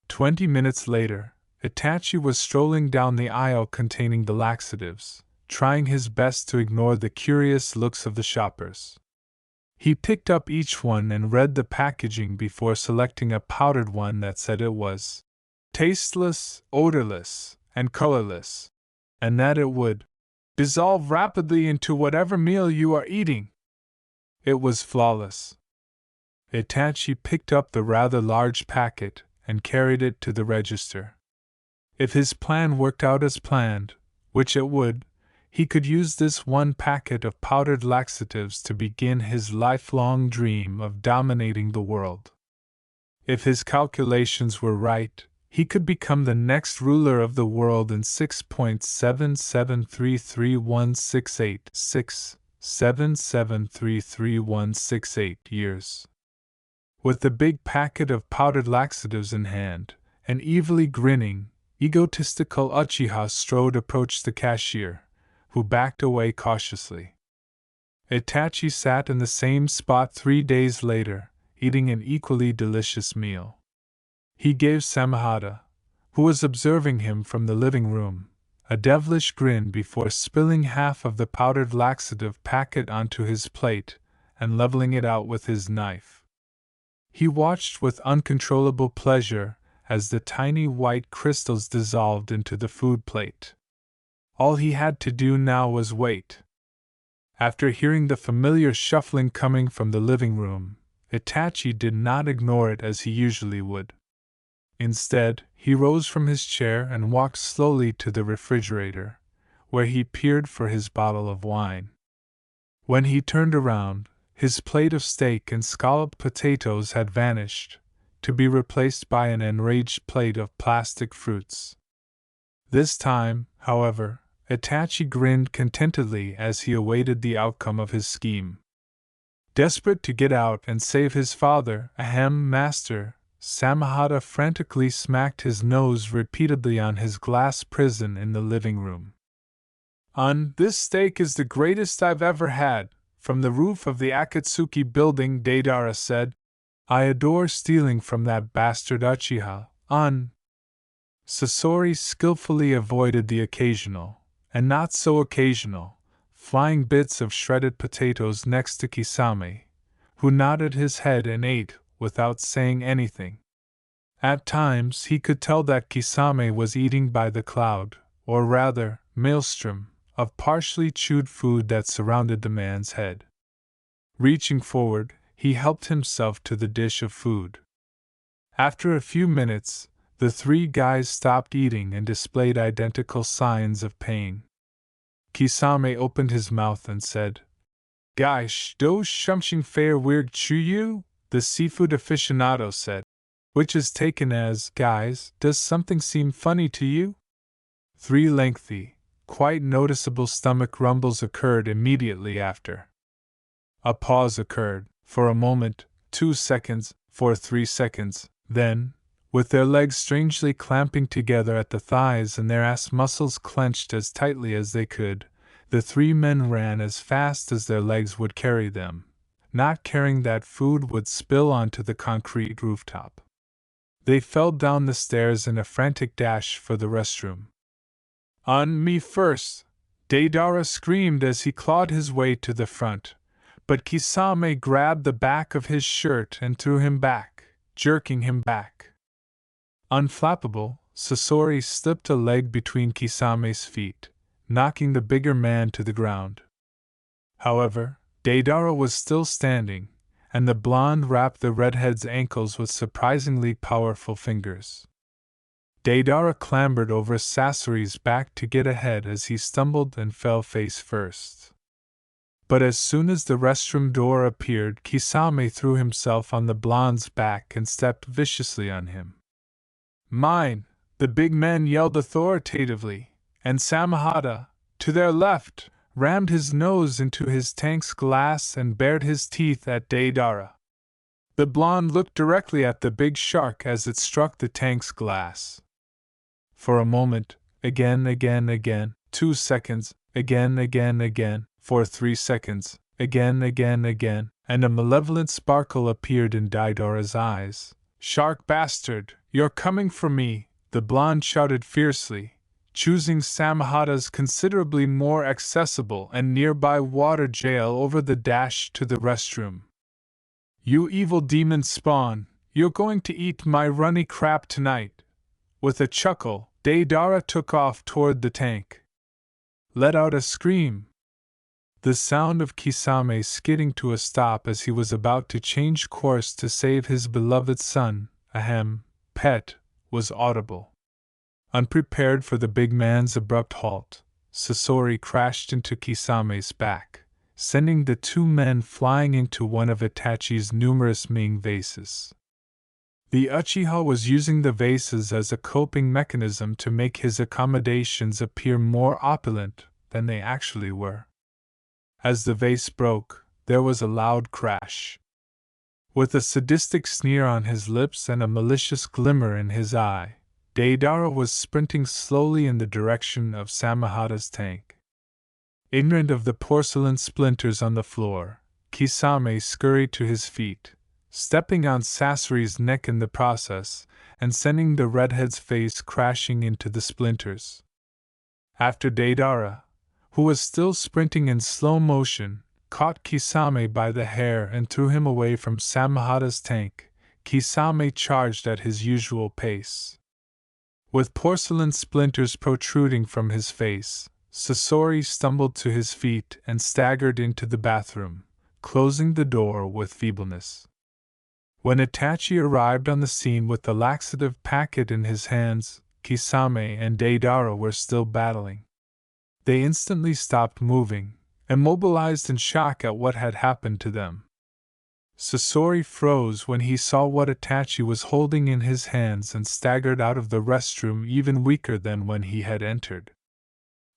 20 minutes later, Itachi was strolling down the aisle containing the laxatives, trying his best to ignore the curious looks of the shoppers. He picked up each one and read the packaging before selecting a powdered one that said it was tasteless, odorless, and colorless, and that it would dissolve rapidly into whatever meal you are eating. It was flawless. Itachi picked up the rather large packet and carried it to the register. If his plan worked out as planned, which it would, he could use this one packet of powdered laxatives to begin his lifelong dream of dominating the world. If his calculations were right, he could become the next ruler of the world in 6.77331686 years. With the big packet of powdered laxatives in hand, and evilly grinning, egotistical Uchiha strode approached the cashier, who backed away cautiously. Itachi sat in the same spot 3 days later, eating an equally delicious meal. He gave Samahata, who was observing him from the living room, a devilish grin before spilling half of the powdered laxative packet onto his plate and leveling it out with his knife. He watched with uncontrollable pleasure as the tiny white crystals dissolved into the food plate. All he had to do now was wait. After hearing the familiar shuffling coming from the living room, Itachi did not ignore it as he usually would. Instead, he rose from his chair and walked slowly to the refrigerator, where he peered for his bottle of wine. When he turned around, his plate of steak and scalloped potatoes had vanished, to be replaced by an enraged plate of plastic fruits. This time, however, Itachi grinned contentedly as he awaited the outcome of his scheme. Desperate to get out and save his father, ahem master, Samahata frantically smacked his nose repeatedly on his glass prison in the living room. This steak is the greatest I've ever had, from the roof of the Akatsuki building, Deidara said. I adore stealing from that bastard Uchiha, Sasori skillfully avoided the occasional, and not so occasional, flying bits of shredded potatoes next to Kisame, who nodded his head and ate without saying anything. At times he could tell that Kisame was eating by the cloud, or rather, maelstrom, of partially chewed food that surrounded the man's head. Reaching forward, he helped himself to the dish of food. After a few minutes, the three guys stopped eating and displayed identical signs of pain. Kisame opened his mouth and said, Gosh, those something fair weird to you? The seafood aficionado said, which is taken as, guys, does something seem funny to you? 3 lengthy, quite noticeable stomach rumbles occurred immediately after. A pause occurred, for a moment, 2 seconds, for 3 seconds, then, with their legs strangely clamping together at the thighs and their ass muscles clenched as tightly as they could, the 3 men ran as fast as their legs would carry them, not caring that food would spill onto the concrete rooftop. They fell down the stairs in a frantic dash for the restroom. On me first, Deidara screamed as he clawed his way to the front, but Kisame grabbed the back of his shirt and threw him back, jerking him back. Unflappable, Sasori slipped a leg between Kisame's feet, knocking the bigger man to the ground. However, Deidara was still standing, and the blonde wrapped the redhead's ankles with surprisingly powerful fingers. Deidara clambered over Sasori's back to get ahead as he stumbled and fell face first. But as soon as the restroom door appeared, Kisame threw himself on the blonde's back and stepped viciously on him. Mine! The big man yelled authoritatively, and Samahata, to their left, rammed his nose into his tank's glass and bared his teeth at Deidara. The blonde looked directly at the big shark as it struck the tank's glass. For a moment, again, 2 seconds, again, for 3 seconds, again, and a malevolent sparkle appeared in Daidora's eyes. "Shark bastard, you're coming for me!" the blonde shouted fiercely, choosing Samahata's considerably more accessible and nearby water jail over the dash to the restroom. "You evil demon spawn, you're going to eat my runny crap tonight!" With a chuckle, Deidara took off toward the tank. Let out a scream. The sound of Kisame skidding to a stop as he was about to change course to save his beloved son, pet, was audible. Unprepared for the big man's abrupt halt, Sasori crashed into Kisame's back, sending the two men flying into one of Itachi's numerous Ming vases. The Uchiha was using the vases as a coping mechanism to make his accommodations appear more opulent than they actually were. As the vase broke, there was a loud crash. With a sadistic sneer on his lips and a malicious glimmer in his eye, Deidara was sprinting slowly in the direction of Samahata's tank. Ignorant of the porcelain splinters on the floor, Kisame scurried to his feet, stepping on Sasori's neck in the process, and sending the redhead's face crashing into the splinters. After Deidara, who was still sprinting in slow motion, caught Kisame by the hair and threw him away from Samahata's tank, Kisame charged at his usual pace. With porcelain splinters protruding from his face, Sasori stumbled to his feet and staggered into the bathroom, closing the door with feebleness. When Itachi arrived on the scene with the laxative packet in his hands, Kisame and Deidara were still battling. They instantly stopped moving, immobilized in shock at what had happened to them. Sasori froze when he saw what Itachi was holding in his hands and staggered out of the restroom even weaker than when he had entered.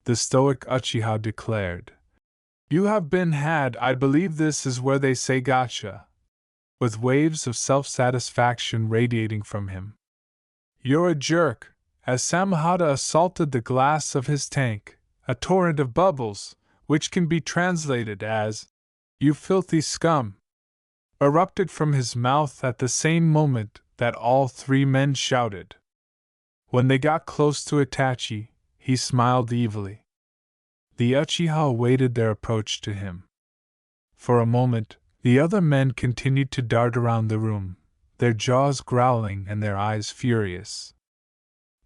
The stoic Uchiha declared, "You have been had, I believe this is where they say gotcha," with waves of self-satisfaction radiating from him. "You're a jerk," as Samahata assaulted the glass of his tank, a torrent of bubbles, which can be translated as, "You filthy scum," erupted from his mouth at the same moment that all three men shouted. When they got close to Itachi, he smiled evilly. The Uchiha awaited their approach to him. For a moment, the other men continued to dart around the room, their jaws growling and their eyes furious.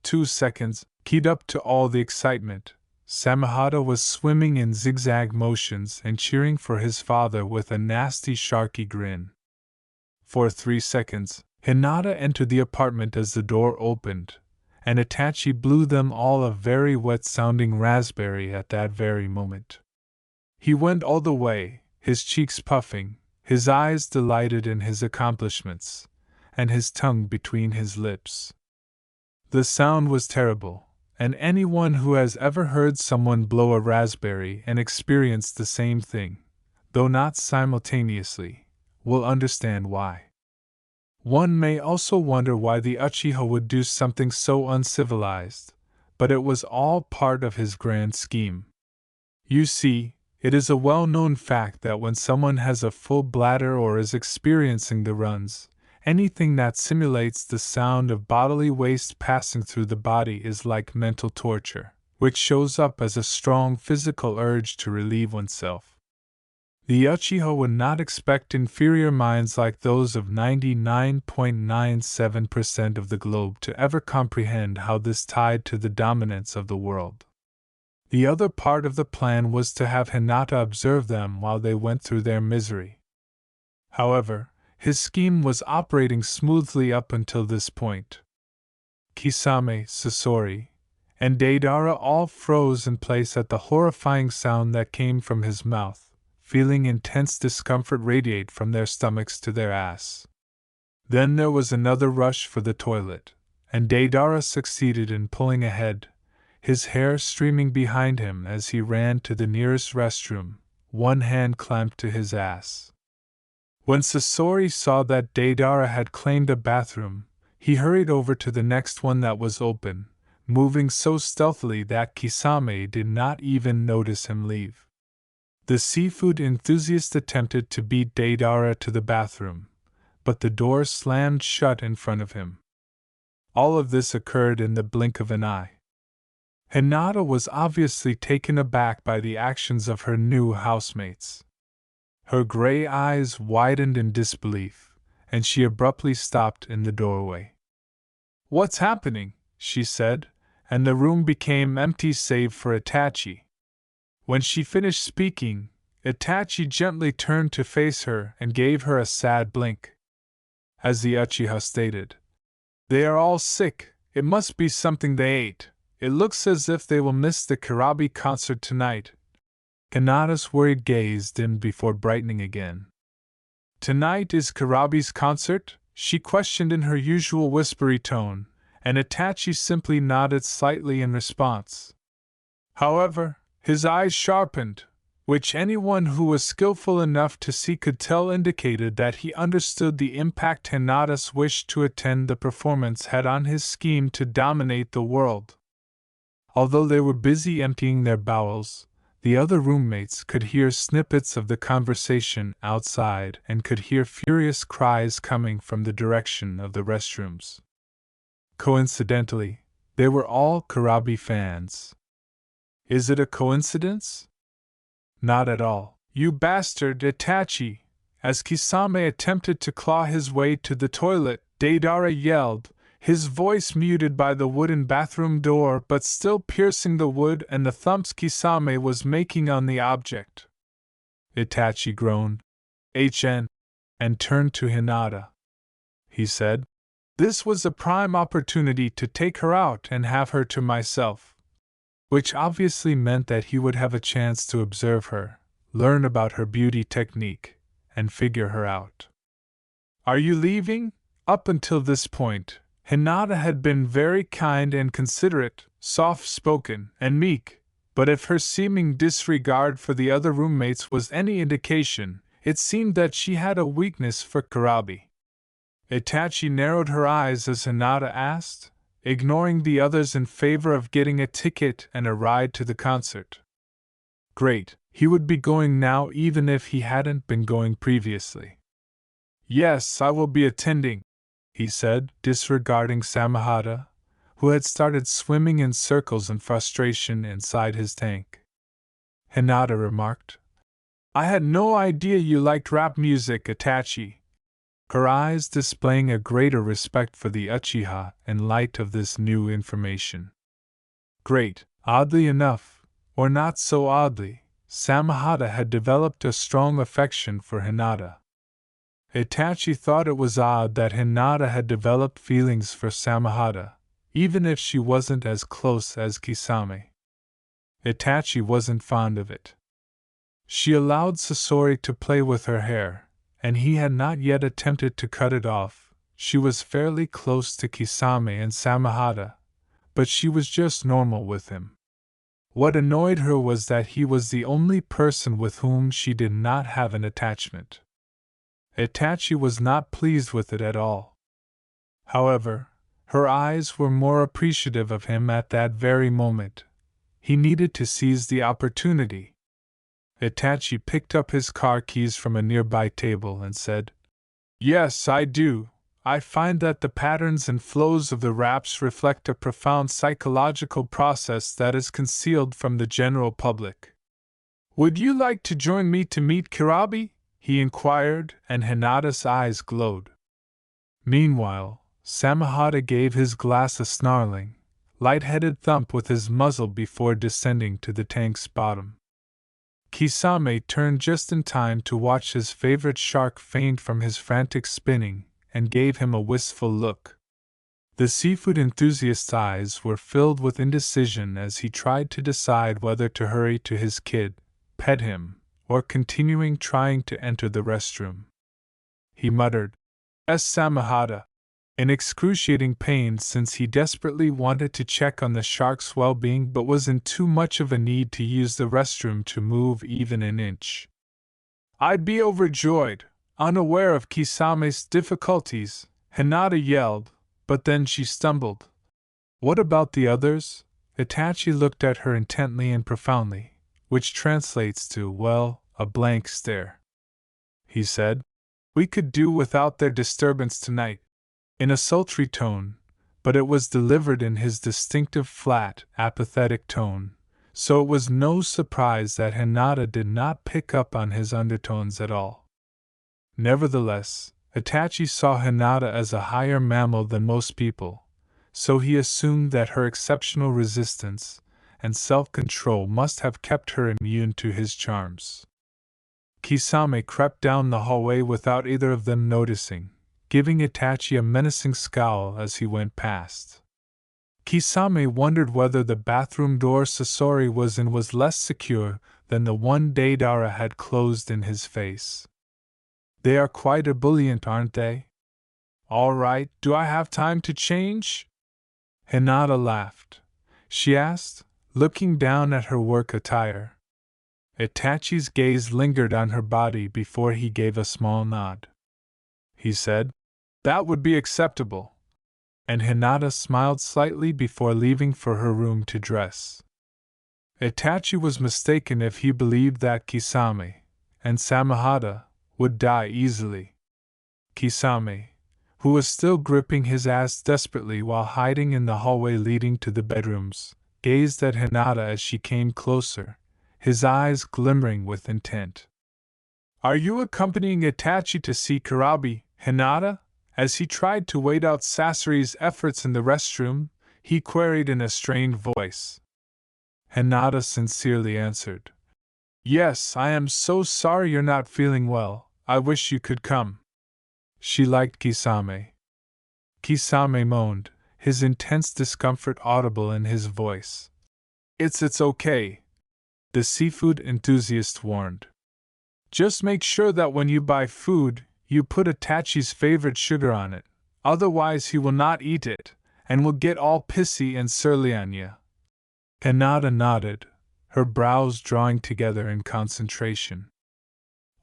2 seconds, keyed up to all the excitement, Samahata was swimming in zigzag motions and cheering for his father with a nasty sharky grin. For 3 seconds, Hinata entered the apartment as the door opened, and Itachi blew them all a very wet-sounding raspberry at that very moment. He went all the way, his cheeks puffing, his eyes delighted in his accomplishments, and his tongue between his lips. The sound was terrible, and anyone who has ever heard someone blow a raspberry and experienced the same thing, though not simultaneously, will understand why. One may also wonder why the Uchiha would do something so uncivilized, but it was all part of his grand scheme. You see, it is a well-known fact that when someone has a full bladder or is experiencing the runs, anything that simulates the sound of bodily waste passing through the body is like mental torture, which shows up as a strong physical urge to relieve oneself. The Uchiha would not expect inferior minds like those of 99.97% of the globe to ever comprehend how this tied to the dominance of the world. The other part of the plan was to have Hinata observe them while they went through their misery. However, his scheme was operating smoothly up until this point. Kisame, Sasori, and Deidara all froze in place at the horrifying sound that came from his mouth, feeling intense discomfort radiate from their stomachs to their ass. Then there was another rush for the toilet, and Deidara succeeded in pulling ahead, his hair streaming behind him as he ran to the nearest restroom, one hand clamped to his ass. When Sasori saw that Deidara had claimed a bathroom, he hurried over to the next one that was open, moving so stealthily that Kisame did not even notice him leave. The seafood enthusiast attempted to beat Deidara to the bathroom, but the door slammed shut in front of him. All of this occurred in the blink of an eye. Hinata was obviously taken aback by the actions of her new housemates. Her gray eyes widened in disbelief, and she abruptly stopped in the doorway. "What's happening?" she said, and the room became empty save for Itachi. When she finished speaking, Itachi gently turned to face her and gave her a sad blink. As the Uchiha stated, "They are all sick, it must be something they ate. It looks as if they will miss the Karabi concert tonight." Hinata's worried gaze dimmed before brightening again. "Tonight is Karabi's concert?" she questioned in her usual whispery tone, and Itachi simply nodded slightly in response. However, his eyes sharpened, which anyone who was skillful enough to see could tell indicated that he understood the impact Hinata's wish to attend the performance had on his scheme to dominate the world. Although they were busy emptying their bowels, the other roommates could hear snippets of the conversation outside and could hear furious cries coming from the direction of the restrooms. Coincidentally, they were all Karabi fans. Is it a coincidence? Not at all. "You bastard, Itachi!" As Kisame attempted to claw his way to the toilet, Deidara yelled, his voice muted by the wooden bathroom door but still piercing the wood and the thumps Kisame was making on the object. Itachi groaned, "HN," and turned to Hinata. He said, "This was a prime opportunity to take her out and have her to myself." Which obviously meant that he would have a chance to observe her, learn about her beauty technique, and figure her out. "Are you leaving?" Up until this point, Hinata had been very kind and considerate, soft-spoken, and meek, but if her seeming disregard for the other roommates was any indication, it seemed that she had a weakness for Karabi. Itachi narrowed her eyes as Hinata asked, ignoring the others in favor of getting a ticket and a ride to the concert. Great, he would be going now even if he hadn't been going previously. "Yes, I will be attending," he said, disregarding Samahata, who had started swimming in circles in frustration inside his tank. Hinata remarked, "I had no idea you liked rap music, Itachi," her eyes displaying a greater respect for the Uchiha in light of this new information. Great, oddly enough, or not so oddly, Samahata had developed a strong affection for Hinata. Itachi thought it was odd that Hinata had developed feelings for Samahata, even if she wasn't as close as Kisame. Itachi wasn't fond of it. She allowed Sasori to play with her hair, and he had not yet attempted to cut it off. She was fairly close to Kisame and Samahata, but she was just normal with him. What annoyed her was that he was the only person with whom she did not have an attachment. Itachi was not pleased with it at all. However, her eyes were more appreciative of him at that very moment. He needed to seize the opportunity. Itachi picked up his car keys from a nearby table and said, "Yes, I do. I find that the patterns and flows of the raps reflect a profound psychological process that is concealed from the general public. Would you like to join me to meet Karabi?" he inquired, and Hinata's eyes glowed. Meanwhile, Samahata gave his glass a snarling, light-headed thump with his muzzle before descending to the tank's bottom. Kisame turned just in time to watch his favorite shark faint from his frantic spinning, and gave him a wistful look. The seafood enthusiast's eyes were filled with indecision as he tried to decide whether to hurry to his kid, pet him, or continuing trying to enter the restroom. He muttered, "S. Samahata," in excruciating pain since he desperately wanted to check on the shark's well-being but was in too much of a need to use the restroom to move even an inch. "I'd be overjoyed." Unaware of Kisame's difficulties, Hinata yelled, but then she stumbled. What about the others? Itachi looked at her intently and profoundly, which translates to, well, a blank stare. He said, "We could do without their disturbance tonight," in a sultry tone, but it was delivered in his distinctive flat, apathetic tone, so it was no surprise that Hinata did not pick up on his undertones at all. Nevertheless, Itachi saw Hinata as a higher mammal than most people, so he assumed that her exceptional resistance and self-control must have kept her immune to his charms. Kisame crept down the hallway without either of them noticing, giving Itachi a menacing scowl as he went past. Kisame wondered whether the bathroom door Sasori was in was less secure than the one Deidara had closed in his face. "They are quite ebullient, aren't they? All right, do I have time to change?" Hinata laughed. She asked, looking down at her work attire. Itachi's gaze lingered on her body before he gave a small nod. He said, "That would be acceptable." And Hinata smiled slightly before leaving for her room to dress. Itachi was mistaken if he believed that Kisame and Samahata would die easily. Kisame, who was still gripping his ass desperately while hiding in the hallway leading to the bedrooms, gazed at Hinata as she came closer, his eyes glimmering with intent. "Are you accompanying Itachi to see Karabi, Hinata?" As he tried to wait out Sasori's efforts in the restroom, he queried in a strained voice. Hinata sincerely answered, "Yes, I am so sorry you're not feeling well. I wish you could come." She liked Kisame. Kisame moaned, his intense discomfort audible in his voice. It's okay," the seafood enthusiast warned. "Just make sure that when you buy food, you put Itachi's favorite sugar on it, otherwise he will not eat it, and will get all pissy and surly on you." Hinata nodded, her brows drawing together in concentration.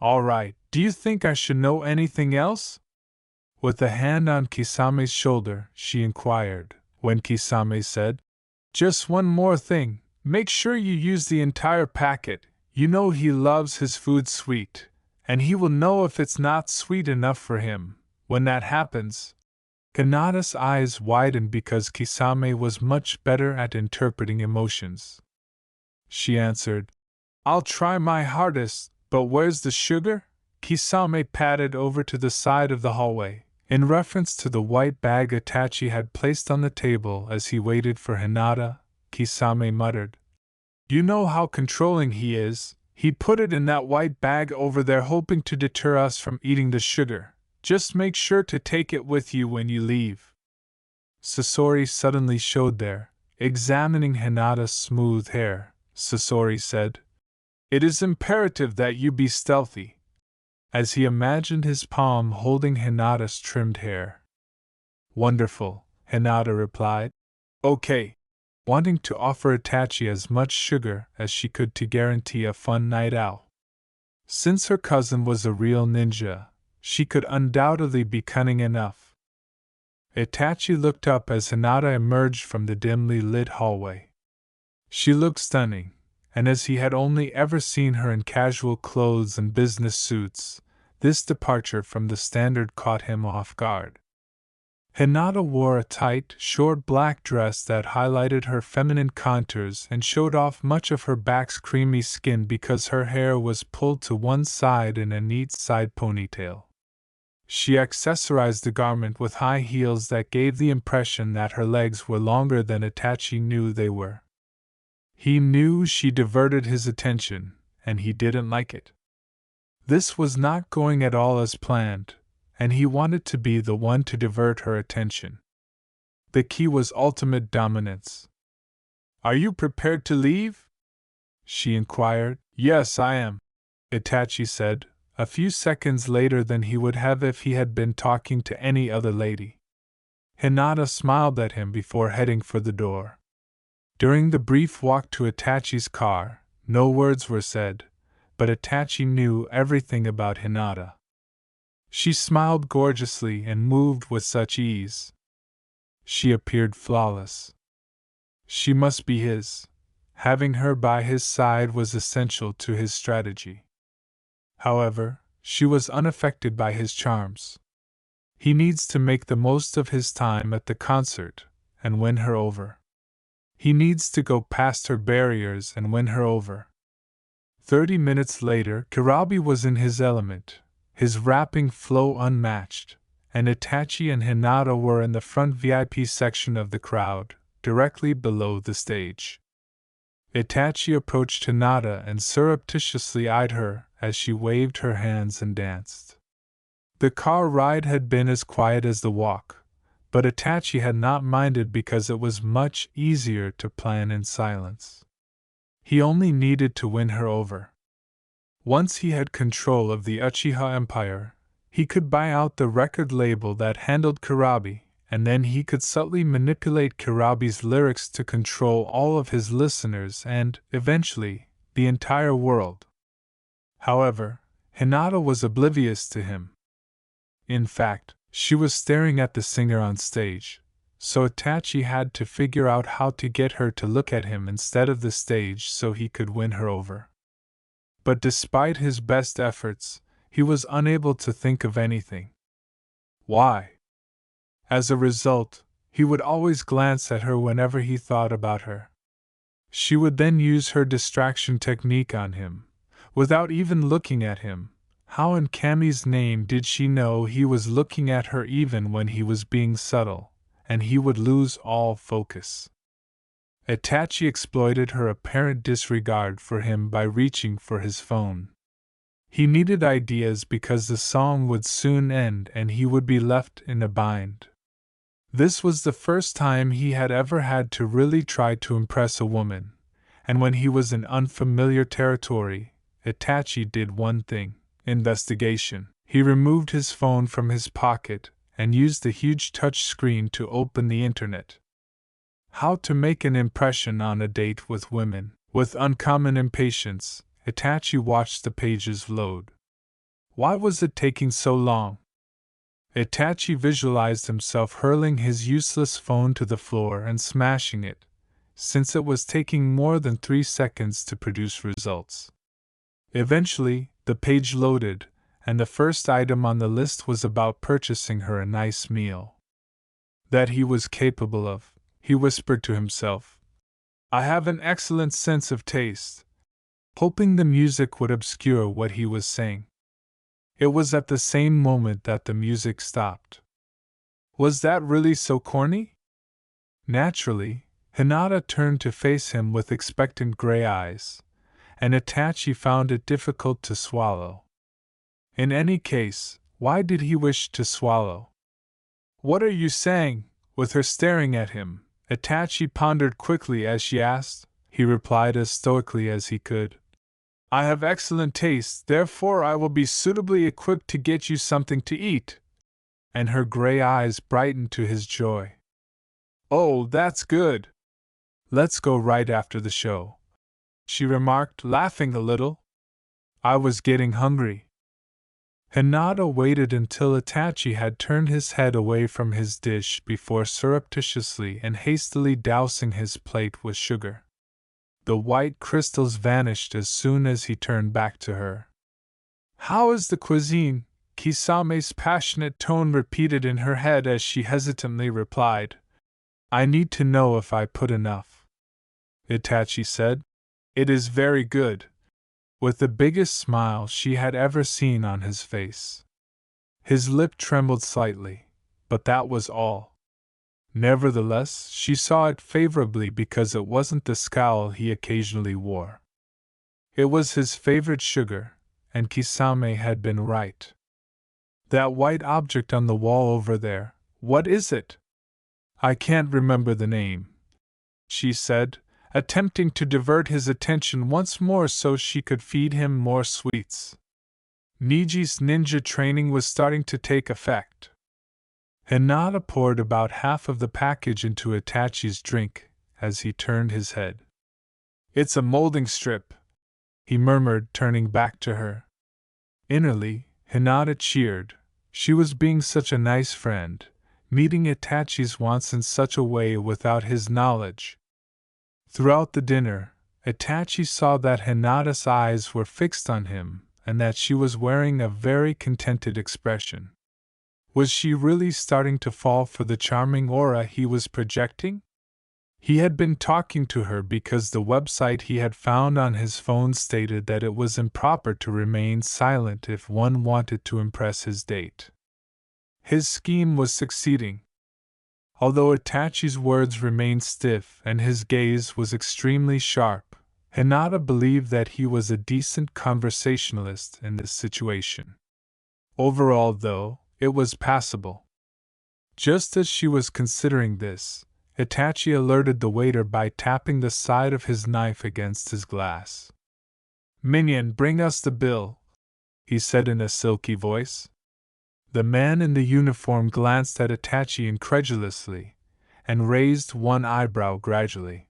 "All right, do you think I should know anything else?" With a hand on Kisame's shoulder, she inquired, when Kisame said, "Just one more thing, make sure you use the entire packet, you know he loves his food sweet, and he will know if it's not sweet enough for him. When that happens..." Hinata's eyes widened because Kisame was much better at interpreting emotions. She answered, "I'll try my hardest, but where's the sugar?" Kisame padded over to the side of the hallway, in reference to the white bag Itachi had placed on the table as he waited for Hinata. Kisame muttered, "You know how controlling he is. He'd put it in that white bag over there hoping to deter us from eating the sugar. Just make sure to take it with you when you leave." Sasori suddenly showed there, examining Hinata's smooth hair. Sasori said, "It is imperative that you be stealthy," as he imagined his palm holding Hinata's trimmed hair. "Wonderful," Hinata replied. "Okay," wanting to offer Itachi as much sugar as she could to guarantee a fun night out. Since her cousin was a real ninja, she could undoubtedly be cunning enough. Itachi looked up as Hinata emerged from the dimly lit hallway. She looked stunning, and as he had only ever seen her in casual clothes and business suits, this departure from the standard caught him off guard. Hinata wore a tight, short black dress that highlighted her feminine contours and showed off much of her back's creamy skin because her hair was pulled to one side in a neat side ponytail. She accessorized the garment with high heels that gave the impression that her legs were longer than Itachi knew they were. He knew she diverted his attention, and he didn't like it. This was not going at all as planned, and he wanted to be the one to divert her attention. The key was ultimate dominance. "Are you prepared to leave?" she inquired. "Yes, I am," Itachi said, a few seconds later than he would have if he had been talking to any other lady. Hinata smiled at him before heading for the door. During the brief walk to Itachi's car, no words were said, but Itachi knew everything about Hinata. She smiled gorgeously and moved with such ease. She appeared flawless. She must be his. Having her by his side was essential to his strategy. However, she was unaffected by his charms. He needs to make the most of his time at the concert and win her over. He needs to go past her barriers and win her over. 30 minutes later, Kurabi was in his element, his rapping flow unmatched, and Itachi and Hinata were in the front VIP section of the crowd, directly below the stage. Itachi approached Hinata and surreptitiously eyed her as she waved her hands and danced. The car ride had been as quiet as the walk, but Itachi had not minded because it was much easier to plan in silence. He only needed to win her over. Once he had control of the Uchiha Empire, he could buy out the record label that handled Kurabi, and then he could subtly manipulate Kurabi's lyrics to control all of his listeners and, eventually, the entire world. However, Hinata was oblivious to him. In fact, she was staring at the singer on stage, so Itachi had to figure out how to get her to look at him instead of the stage so he could win her over. But despite his best efforts, he was unable to think of anything. Why? As a result, he would always glance at her whenever he thought about her. She would then use her distraction technique on him, without even looking at him. How in Kami's name did she know he was looking at her even when he was being subtle, and he would lose all focus? Itachi exploited her apparent disregard for him by reaching for his phone. He needed ideas because the song would soon end and he would be left in a bind. This was the first time he had ever had to really try to impress a woman, and when he was in unfamiliar territory, Itachi did one thing: investigation. He removed his phone from his pocket and used the huge touch screen to open the internet. How to make an impression on a date with women. With uncommon impatience, Itachi watched the pages load. Why was it taking so long? Itachi visualized himself hurling his useless phone to the floor and smashing it, since it was taking more than 3 seconds to produce results. Eventually, the page loaded, and the first item on the list was about purchasing her a nice meal. That he was capable of, he whispered to himself. I have an excellent sense of taste, hoping the music would obscure what he was saying. It was at the same moment that the music stopped. Was that really so corny? Naturally, Hinata turned to face him with expectant gray eyes, and Itachi found it difficult to swallow. In any case, why did he wish to swallow? What are you saying? With her staring at him, Itachi pondered quickly as she asked. He replied as stoically as he could. I have excellent taste, therefore I will be suitably equipped to get you something to eat. And her gray eyes brightened to his joy. Oh, that's good. Let's go right after the show, she remarked, laughing a little. I was getting hungry. Hinata waited until Itachi had turned his head away from his dish before surreptitiously and hastily dousing his plate with sugar. The white crystals vanished as soon as he turned back to her. How is the cuisine? Kisame's passionate tone repeated in her head as she hesitantly replied. I need to know if I put enough. Itachi said. It is very good. With the biggest smile she had ever seen on his face. His lip trembled slightly, but that was all. Nevertheless, she saw it favorably because it wasn't the scowl he occasionally wore. It was his favorite sugar, and Kisame had been right. That white object on the wall over there, what is it? I can't remember the name, she said, attempting to divert his attention once more so she could feed him more sweets. Niji's ninja training was starting to take effect. Hinata poured about half of the package into Itachi's drink as he turned his head. It's a molding strip, he murmured, turning back to her. Innerly, Hinata cheered. She was being such a nice friend, meeting Itachi's wants in such a way without his knowledge. Throughout the dinner, Itachi saw that Hinata's eyes were fixed on him, and that she was wearing a very contented expression. Was she really starting to fall for the charming aura he was projecting? He had been talking to her because the website he had found on his phone stated that it was improper to remain silent if one wanted to impress his date. His scheme was succeeding. Although Itachi's words remained stiff and his gaze was extremely sharp, Hinata believed that he was a decent conversationalist in this situation. Overall, though, it was passable. Just as she was considering this, Itachi alerted the waiter by tapping the side of his knife against his glass. "Minion, bring us the bill," he said in a silky voice. The man in the uniform glanced at Itachi incredulously, and raised one eyebrow gradually.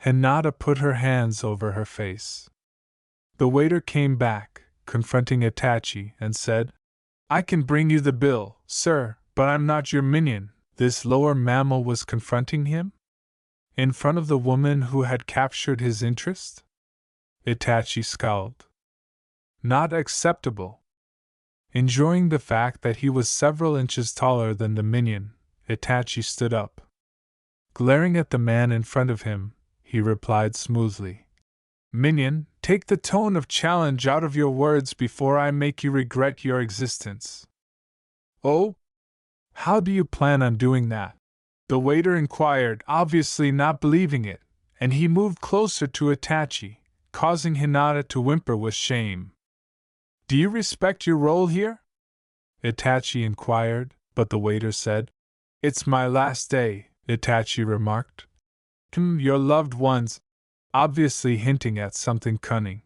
Hinata put her hands over her face. The waiter came back, confronting Itachi, and said, "I can bring you the bill, sir, but I'm not your minion." This lower mammal was confronting him? In front of the woman who had captured his interest? Itachi scowled. Not acceptable. Enjoying the fact that he was several inches taller than the minion, Itachi stood up. Glaring at the man in front of him, he replied smoothly, "Minion, take the tone of challenge out of your words before I make you regret your existence." "Oh? How do you plan on doing that?" the waiter inquired, obviously not believing it, and he moved closer to Itachi, causing Hinata to whimper with shame. "Do you respect your role here?" Itachi inquired, but the waiter said, "It's my last day," Itachi remarked. Your loved ones," obviously hinting at something cunning.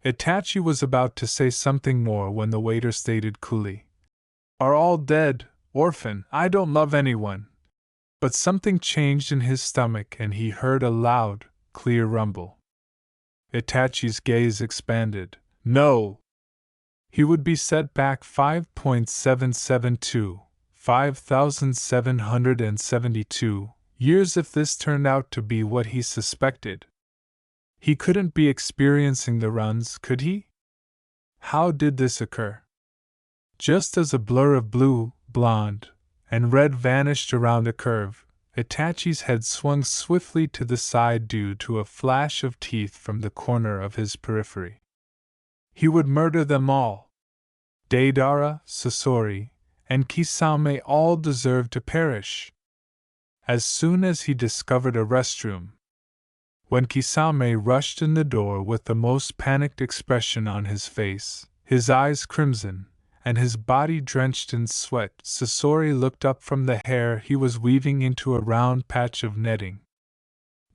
Itachi was about to say something more when the waiter stated coolly, "Are all dead, orphan, I don't love anyone." But something changed in his stomach and he heard a loud, clear rumble. Itachi's gaze expanded. No! He would be set back 5.772, 5,772 years if this turned out to be what he suspected. He couldn't be experiencing the runs, could he? How did this occur? Just as a blur of blue, blonde, and red vanished around a curve, Itachi's head swung swiftly to the side due to a flash of teeth from the corner of his periphery. He would murder them all. Deidara, Sasori, and Kisame all deserved to perish. As soon as he discovered a restroom. When Kisame rushed in the door with the most panicked expression on his face, his eyes crimson, and his body drenched in sweat, Sasori looked up from the hair he was weaving into a round patch of netting.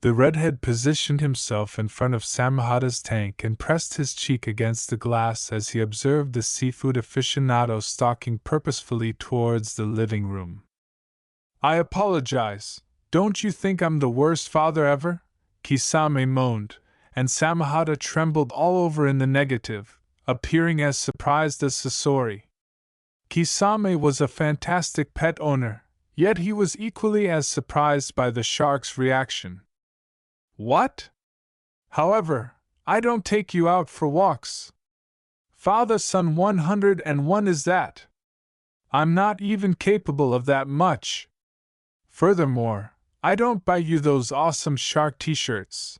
The redhead positioned himself in front of Samahata's tank and pressed his cheek against the glass as he observed the seafood aficionado stalking purposefully towards the living room. "I apologize. Don't you think I'm the worst father ever?" Kisame moaned, and Samahata trembled all over in the negative, appearing as surprised as Sasori. Kisame was a fantastic pet owner, yet he was equally as surprised by the shark's reaction. "What? However, I don't take you out for walks. Father-son 101 is that? I'm not even capable of that much. Furthermore, I don't buy you those awesome shark t-shirts.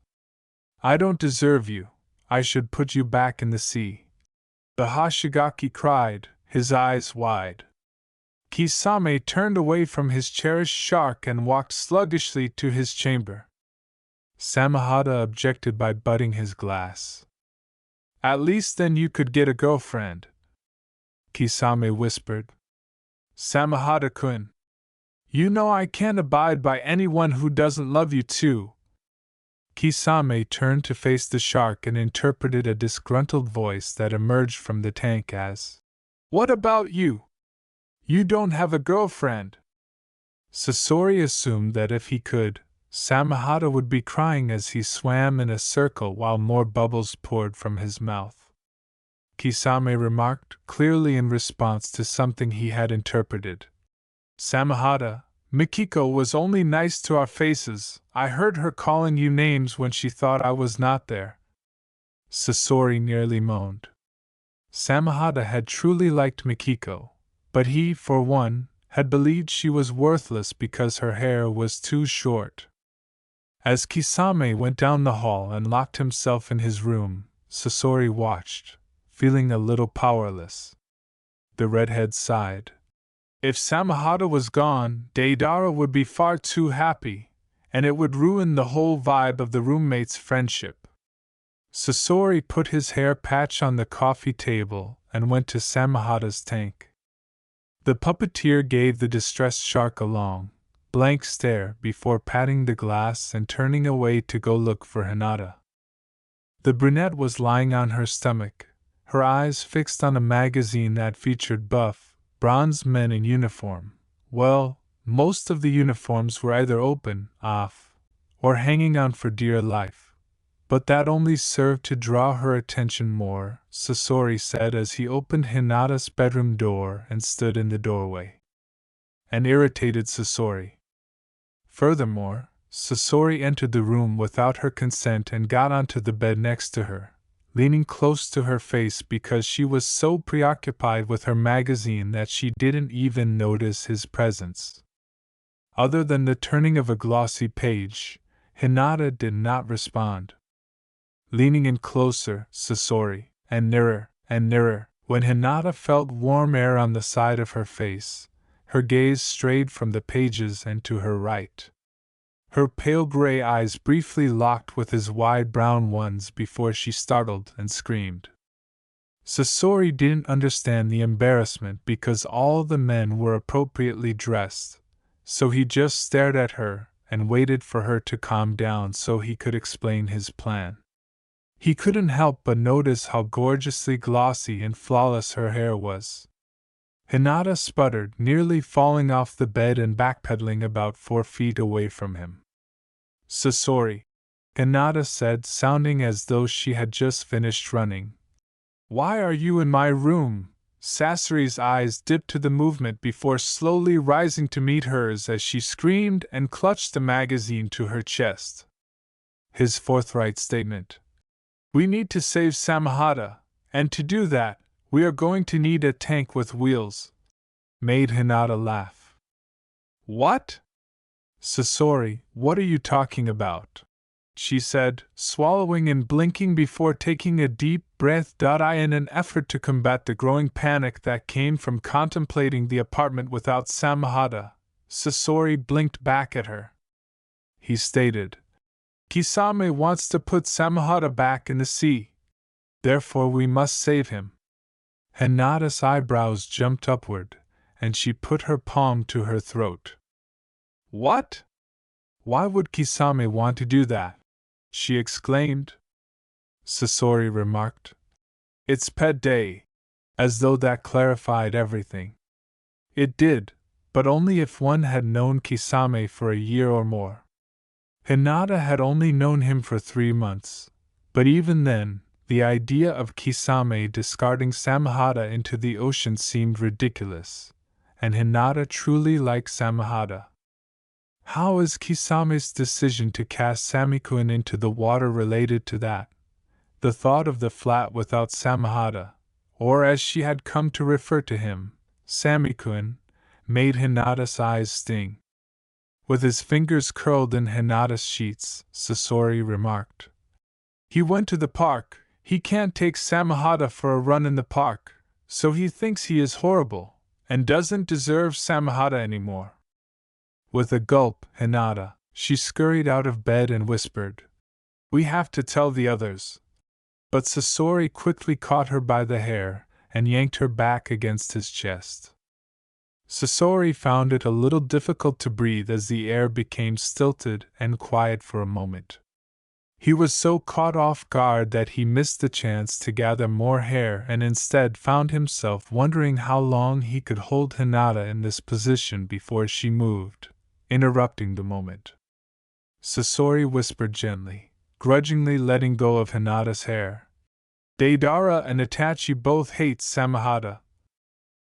I don't deserve you. I should put you back in the sea." The Hashigaki cried, his eyes wide. Kisame turned away from his cherished shark and walked sluggishly to his chamber. Samahata objected by butting his glass. "At least then you could get a girlfriend," Kisame whispered. "Samahata-kun, you know I can't abide by anyone who doesn't love you too." Kisame turned to face the shark and interpreted a disgruntled voice that emerged from the tank as, "What about you? You don't have a girlfriend." Sasori assumed that if he could, Samahata would be crying as he swam in a circle while more bubbles poured from his mouth. Kisame remarked, clearly in response to something he had interpreted, "Samahata, Mikiko was only nice to our faces. I heard her calling you names when she thought I was not there. Sasori nearly moaned. Samahata had truly liked Mikiko, but he, for one, had believed she was worthless because her hair was too short. As Kisame went down the hall and locked himself in his room, Sasori watched, feeling a little powerless. The redhead sighed. If Samahata was gone, Deidara would be far too happy, and it would ruin the whole vibe of the roommates' friendship. Sasori put his hair patch on the coffee table and went to Samahata's tank. The puppeteer gave the distressed shark a long, blank stare before patting the glass and turning away to go look for Hinata. The brunette was lying on her stomach, her eyes fixed on a magazine that featured buff, bronze men in uniform. Well, most of the uniforms were either open, off, or hanging on for dear life. But that only served to draw her attention more, Sasori said as he opened Hinata's bedroom door and stood in the doorway. An irritated Sasori. Furthermore, Sasori entered the room without her consent and got onto the bed next to her, leaning close to her face because she was so preoccupied with her magazine that she didn't even notice his presence. Other than the turning of a glossy page, Hinata did not respond. Leaning in closer, Sasori, and nearer, when Hinata felt warm air on the side of her face, her gaze strayed from the pages and to her right. Her pale gray eyes briefly locked with his wide brown ones before she startled and screamed. Sasori didn't understand the embarrassment because all the men were appropriately dressed, so he just stared at her and waited for her to calm down so he could explain his plan. He couldn't help but notice how gorgeously glossy and flawless her hair was. Hinata sputtered, nearly falling off the bed and backpedaling about 4 feet away from him. Sasori, Hinata said, sounding as though she had just finished running. Why are you in my room? Sasori's eyes dipped to the movement before slowly rising to meet hers as she screamed and clutched the magazine to her chest. His forthright statement. We need to save Samahata, and to do that, we are going to need a tank with wheels, made Hinata laugh. What? Sasori, what are you talking about? She said, swallowing and blinking before taking a deep breath. In an effort to combat the growing panic that came from contemplating the apartment without Samahata, Sasori blinked back at her. He stated, Kisame wants to put Samahata back in the sea. Therefore we must save him. Hinata's eyebrows jumped upward, and she put her palm to her throat. What? Why would Kisame want to do that? She exclaimed. Sasori remarked. It's pet day. As though that clarified everything. It did, but only if one had known Kisame for a year or more. Hinata had only known him for 3 months, but even then, the idea of Kisame discarding Samahata into the ocean seemed ridiculous, and Hinata truly liked Samahata. How is Kisame's decision to cast Samikun into the water related to that? The thought of the flat without Samahata, or as she had come to refer to him, Samikun, made Hinata's eyes sting. With his fingers curled in Hinata's sheets, Sasori remarked. He went to the park. He can't take Samahata for a run in the park, so he thinks he is horrible, and doesn't deserve Samahata anymore. With a gulp, Hinata, she scurried out of bed and whispered, We have to tell the others. But Sasori quickly caught her by the hair and yanked her back against his chest. Sasori found it a little difficult to breathe as the air became stilted and quiet for a moment. He was so caught off guard that he missed the chance to gather more hair and instead found himself wondering how long he could hold Hinata in this position before she moved, interrupting the moment. Sasori whispered gently, grudgingly letting go of Hinata's hair. Deidara and Itachi both hate Samahata.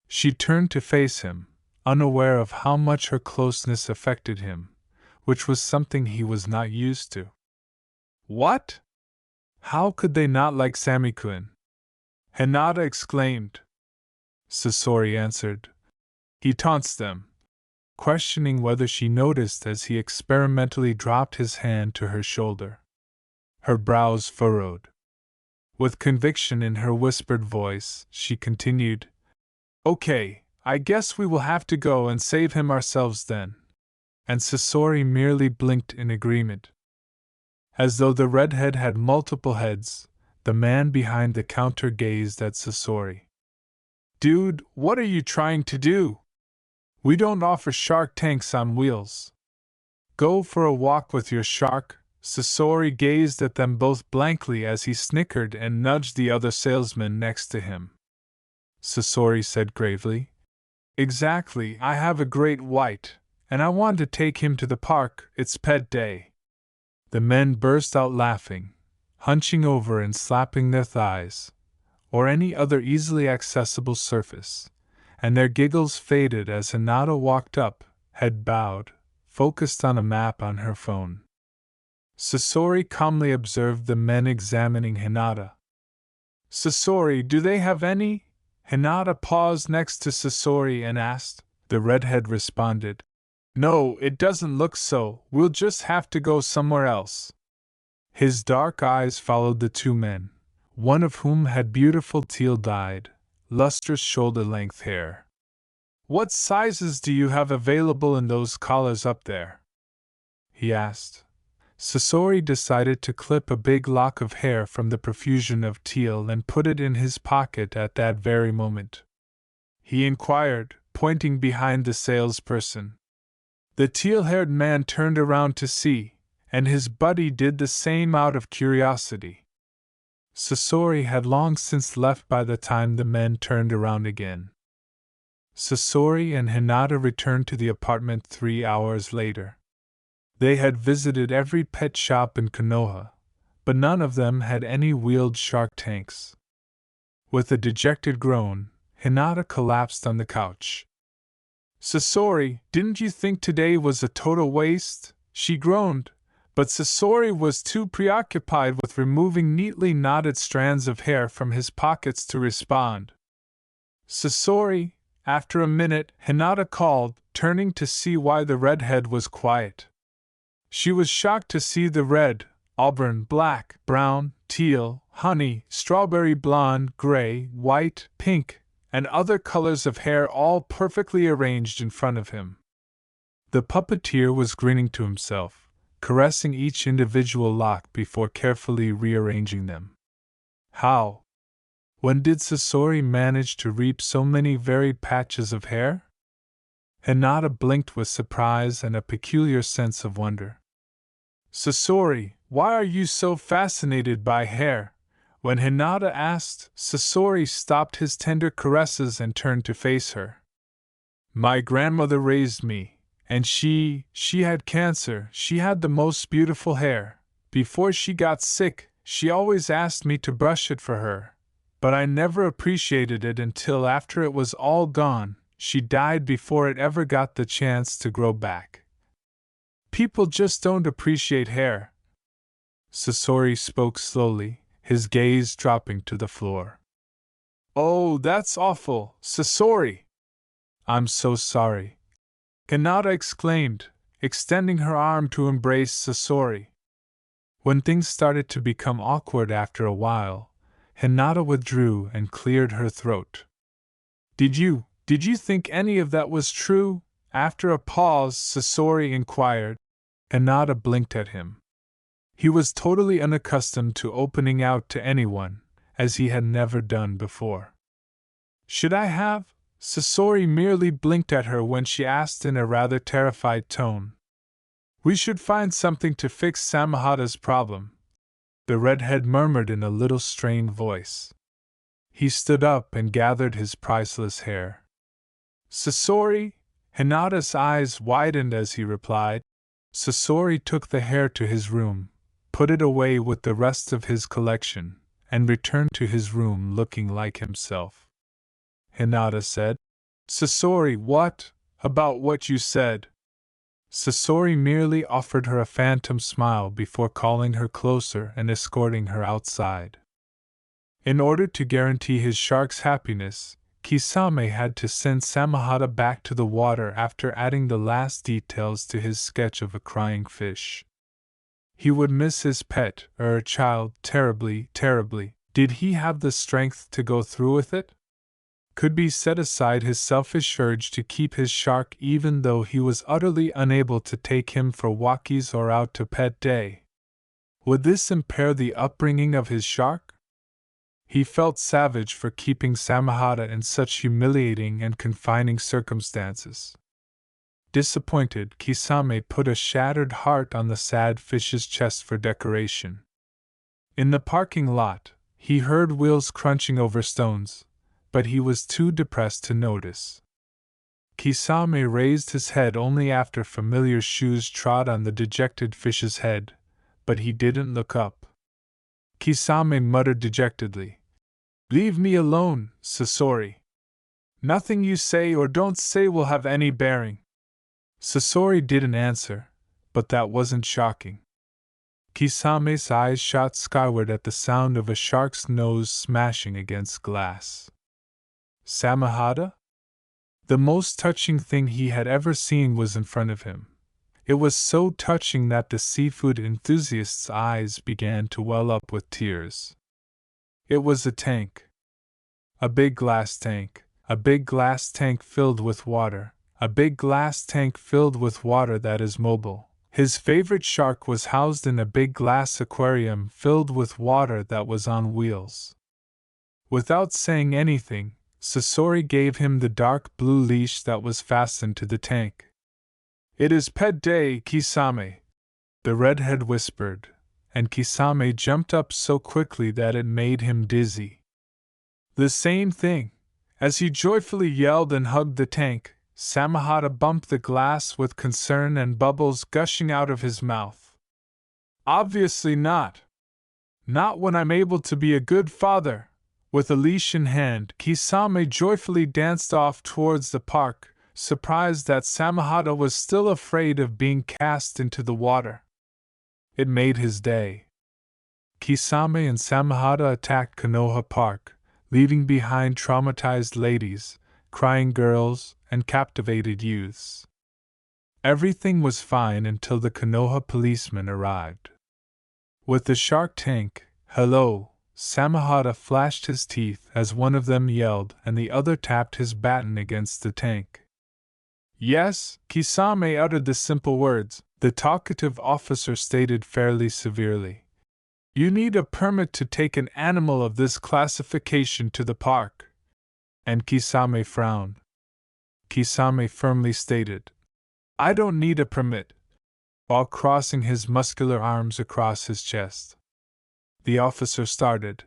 She turned to face him, unaware of how much her closeness affected him, which was something he was not used to. What? How could they not like Sammy-kun? Hinata exclaimed. Sasori answered. He taunts them, questioning whether she noticed as he experimentally dropped his hand to her shoulder. Her brows furrowed. With conviction in her whispered voice, she continued, Okay, I guess we will have to go and save him ourselves then. And Sasori merely blinked in agreement. As though the redhead had multiple heads, the man behind the counter gazed at Sasori. Dude, what are you trying to do? We don't offer shark tanks on wheels. Go for a walk with your shark. Sasori gazed at them both blankly as he snickered and nudged the other salesman next to him. Sasori said gravely, Exactly, I have a great white, and I want to take him to the park, it's pet day. The men burst out laughing, hunching over and slapping their thighs, or any other easily accessible surface, and their giggles faded as Hinata walked up, head bowed, focused on a map on her phone. Sasori calmly observed the men examining Hinata. Sasori, do they have any? Hinata paused next to Sasori and asked. The redhead responded, No, it doesn't look so, we'll just have to go somewhere else. His dark eyes followed the two men, one of whom had beautiful teal-dyed, lustrous shoulder-length hair. What sizes do you have available in those collars up there? He asked. Sasori decided to clip a big lock of hair from the profusion of teal and put it in his pocket at that very moment. He inquired, pointing behind the salesperson. The teal-haired man turned around to see, and his buddy did the same out of curiosity. Sasori had long since left by the time the men turned around again. Sasori and Hinata returned to the apartment 3 hours later. They had visited every pet shop in Konoha, but none of them had any wheeled shark tanks. With a dejected groan, Hinata collapsed on the couch. Sasori, didn't you think today was a total waste? She groaned, but Sasori was too preoccupied with removing neatly knotted strands of hair from his pockets to respond. Sasori, after a minute, Hinata called, turning to see why the redhead was quiet. She was shocked to see the red, auburn, black, brown, teal, honey, strawberry blonde, gray, white, pink, and other colors of hair all perfectly arranged in front of him. The puppeteer was grinning to himself, caressing each individual lock before carefully rearranging them. How? When did Sasori manage to reap so many varied patches of hair? Hinata blinked with surprise and a peculiar sense of wonder. Sasori, why are you so fascinated by hair? When Hinata asked, Sasori stopped his tender caresses and turned to face her. My grandmother raised me, and she had cancer. She had the most beautiful hair. Before she got sick, she always asked me to brush it for her, but I never appreciated it until after it was all gone. She died before it ever got the chance to grow back. People just don't appreciate hair. Sasori spoke slowly, his gaze dropping to the floor. Oh, that's awful, Sasori! I'm so sorry. Hinata exclaimed, extending her arm to embrace Sasori. When things started to become awkward after a while, Hinata withdrew and cleared her throat. Did you think any of that was true? After a pause, Sasori inquired. Hinata blinked at him. He was totally unaccustomed to opening out to anyone, as he had never done before. Should I have? Sasori merely blinked at her when she asked in a rather terrified tone. We should find something to fix Samahata's problem, the redhead murmured in a little strained voice. He stood up and gathered his priceless hair. Sasori? Hinata's eyes widened as he replied. Sasori took the hair to his room, put it away with the rest of his collection, and returned to his room looking like himself. Hinata said, Sasori, what? About what you said. Sasori merely offered her a phantom smile before calling her closer and escorting her outside. In order to guarantee his shark's happiness, Kisame had to send Samahata back to the water after adding the last details to his sketch of a crying fish. He would miss his pet, child, terribly, terribly. Did he have the strength to go through with it? Could he set aside his selfish urge to keep his shark even though he was utterly unable to take him for walkies or out to pet day? Would this impair the upbringing of his shark? He felt savage for keeping Samahata in such humiliating and confining circumstances. Disappointed, Kisame put a shattered heart on the sad fish's chest for decoration. In the parking lot, he heard wheels crunching over stones, but he was too depressed to notice. Kisame raised his head only after familiar shoes trod on the dejected fish's head, but he didn't look up. Kisame muttered dejectedly, "Leave me alone, Sasori. Nothing you say or don't say will have any bearing." Sasori didn't answer, but that wasn't shocking. Kisame's eyes shot skyward at the sound of a shark's nose smashing against glass. Samahata? The most touching thing he had ever seen was in front of him. It was so touching that the seafood enthusiast's eyes began to well up with tears. It was a tank. A big glass tank. A big glass tank filled with water. A big glass tank filled with water that is mobile. His favorite shark was housed in a big glass aquarium filled with water that was on wheels. Without saying anything, Sasori gave him the dark blue leash that was fastened to the tank. "It is pet day, Kisame," the redhead whispered, and Kisame jumped up so quickly that it made him dizzy. The same thing. As he joyfully yelled and hugged the tank, Samahata bumped the glass with concern and bubbles gushing out of his mouth. "Obviously not. Not when I'm able to be a good father." With a leash in hand, Kisame joyfully danced off towards the park, surprised that Samahata was still afraid of being cast into the water. It made his day. Kisame and Samahata attacked Konoha Park, leaving behind traumatized ladies, crying girls, and captivated youths. Everything was fine until the Konoha policeman arrived. With the shark tank, "Hello," Samahata flashed his teeth as one of them yelled and the other tapped his baton against the tank. "Yes," Kisame uttered the simple words. The talkative officer stated fairly severely, "You need a permit to take an animal of this classification to the park." And Kisame frowned. Kisame firmly stated, "I don't need a permit," while crossing his muscular arms across his chest. The officer started,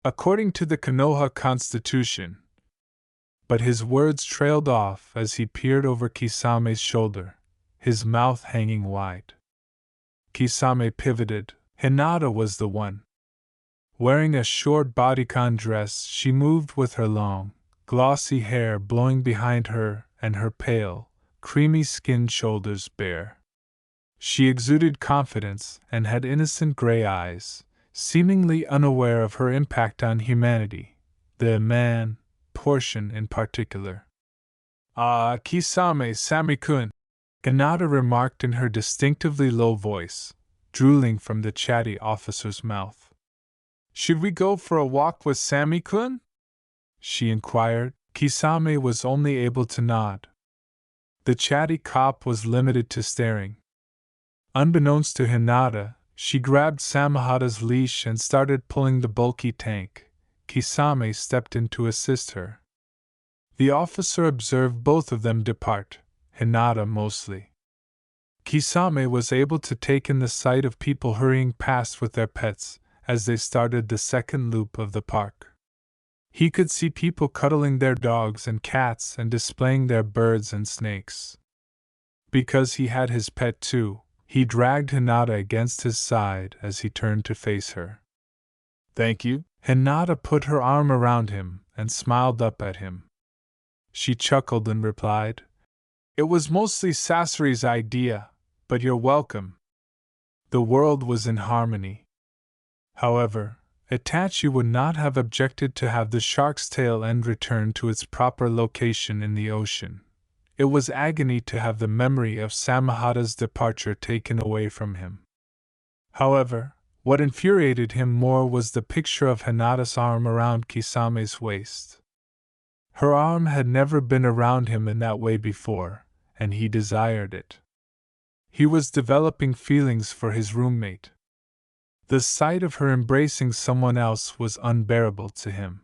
"According to the Konoha Constitution." But his words trailed off as he peered over Kisame's shoulder, his mouth hanging wide. Kisame pivoted. Hinata was the one. Wearing a short bodycon dress, she moved with her long, glossy hair blowing behind her and her pale, creamy-skinned shoulders bare. She exuded confidence and had innocent gray eyes, seemingly unaware of her impact on humanity, the man portion in particular. "Ah, Kisame Sami-kun," Hinata remarked in her distinctively low voice, drooling from the chatty officer's mouth. "Should we go for a walk with Sami-kun?" she inquired. Kisame was only able to nod. The chatty cop was limited to staring. Unbeknownst to Hinata, she grabbed Samahata's leash and started pulling the bulky tank. Kisame stepped in to assist her. The officer observed both of them depart, Hinata mostly. Kisame was able to take in the sight of people hurrying past with their pets as they started the second loop of the park. He could see people cuddling their dogs and cats and displaying their birds and snakes. Because he had his pet too, he dragged Hinata against his side as he turned to face her. "Thank you." Hinata put her arm around him and smiled up at him. She chuckled and replied, It was mostly Sasori's idea, but you're welcome. The world was in harmony. However, Itachi would not have objected to have the shark's tail end returned to its proper location in the ocean. It was agony to have the memory of Samahata's departure taken away from him. However, what infuriated him more was the picture of Hinata's arm around Kisame's waist. Her arm had never been around him in that way before, and he desired it. He was developing feelings for his roommate. The sight of her embracing someone else was unbearable to him.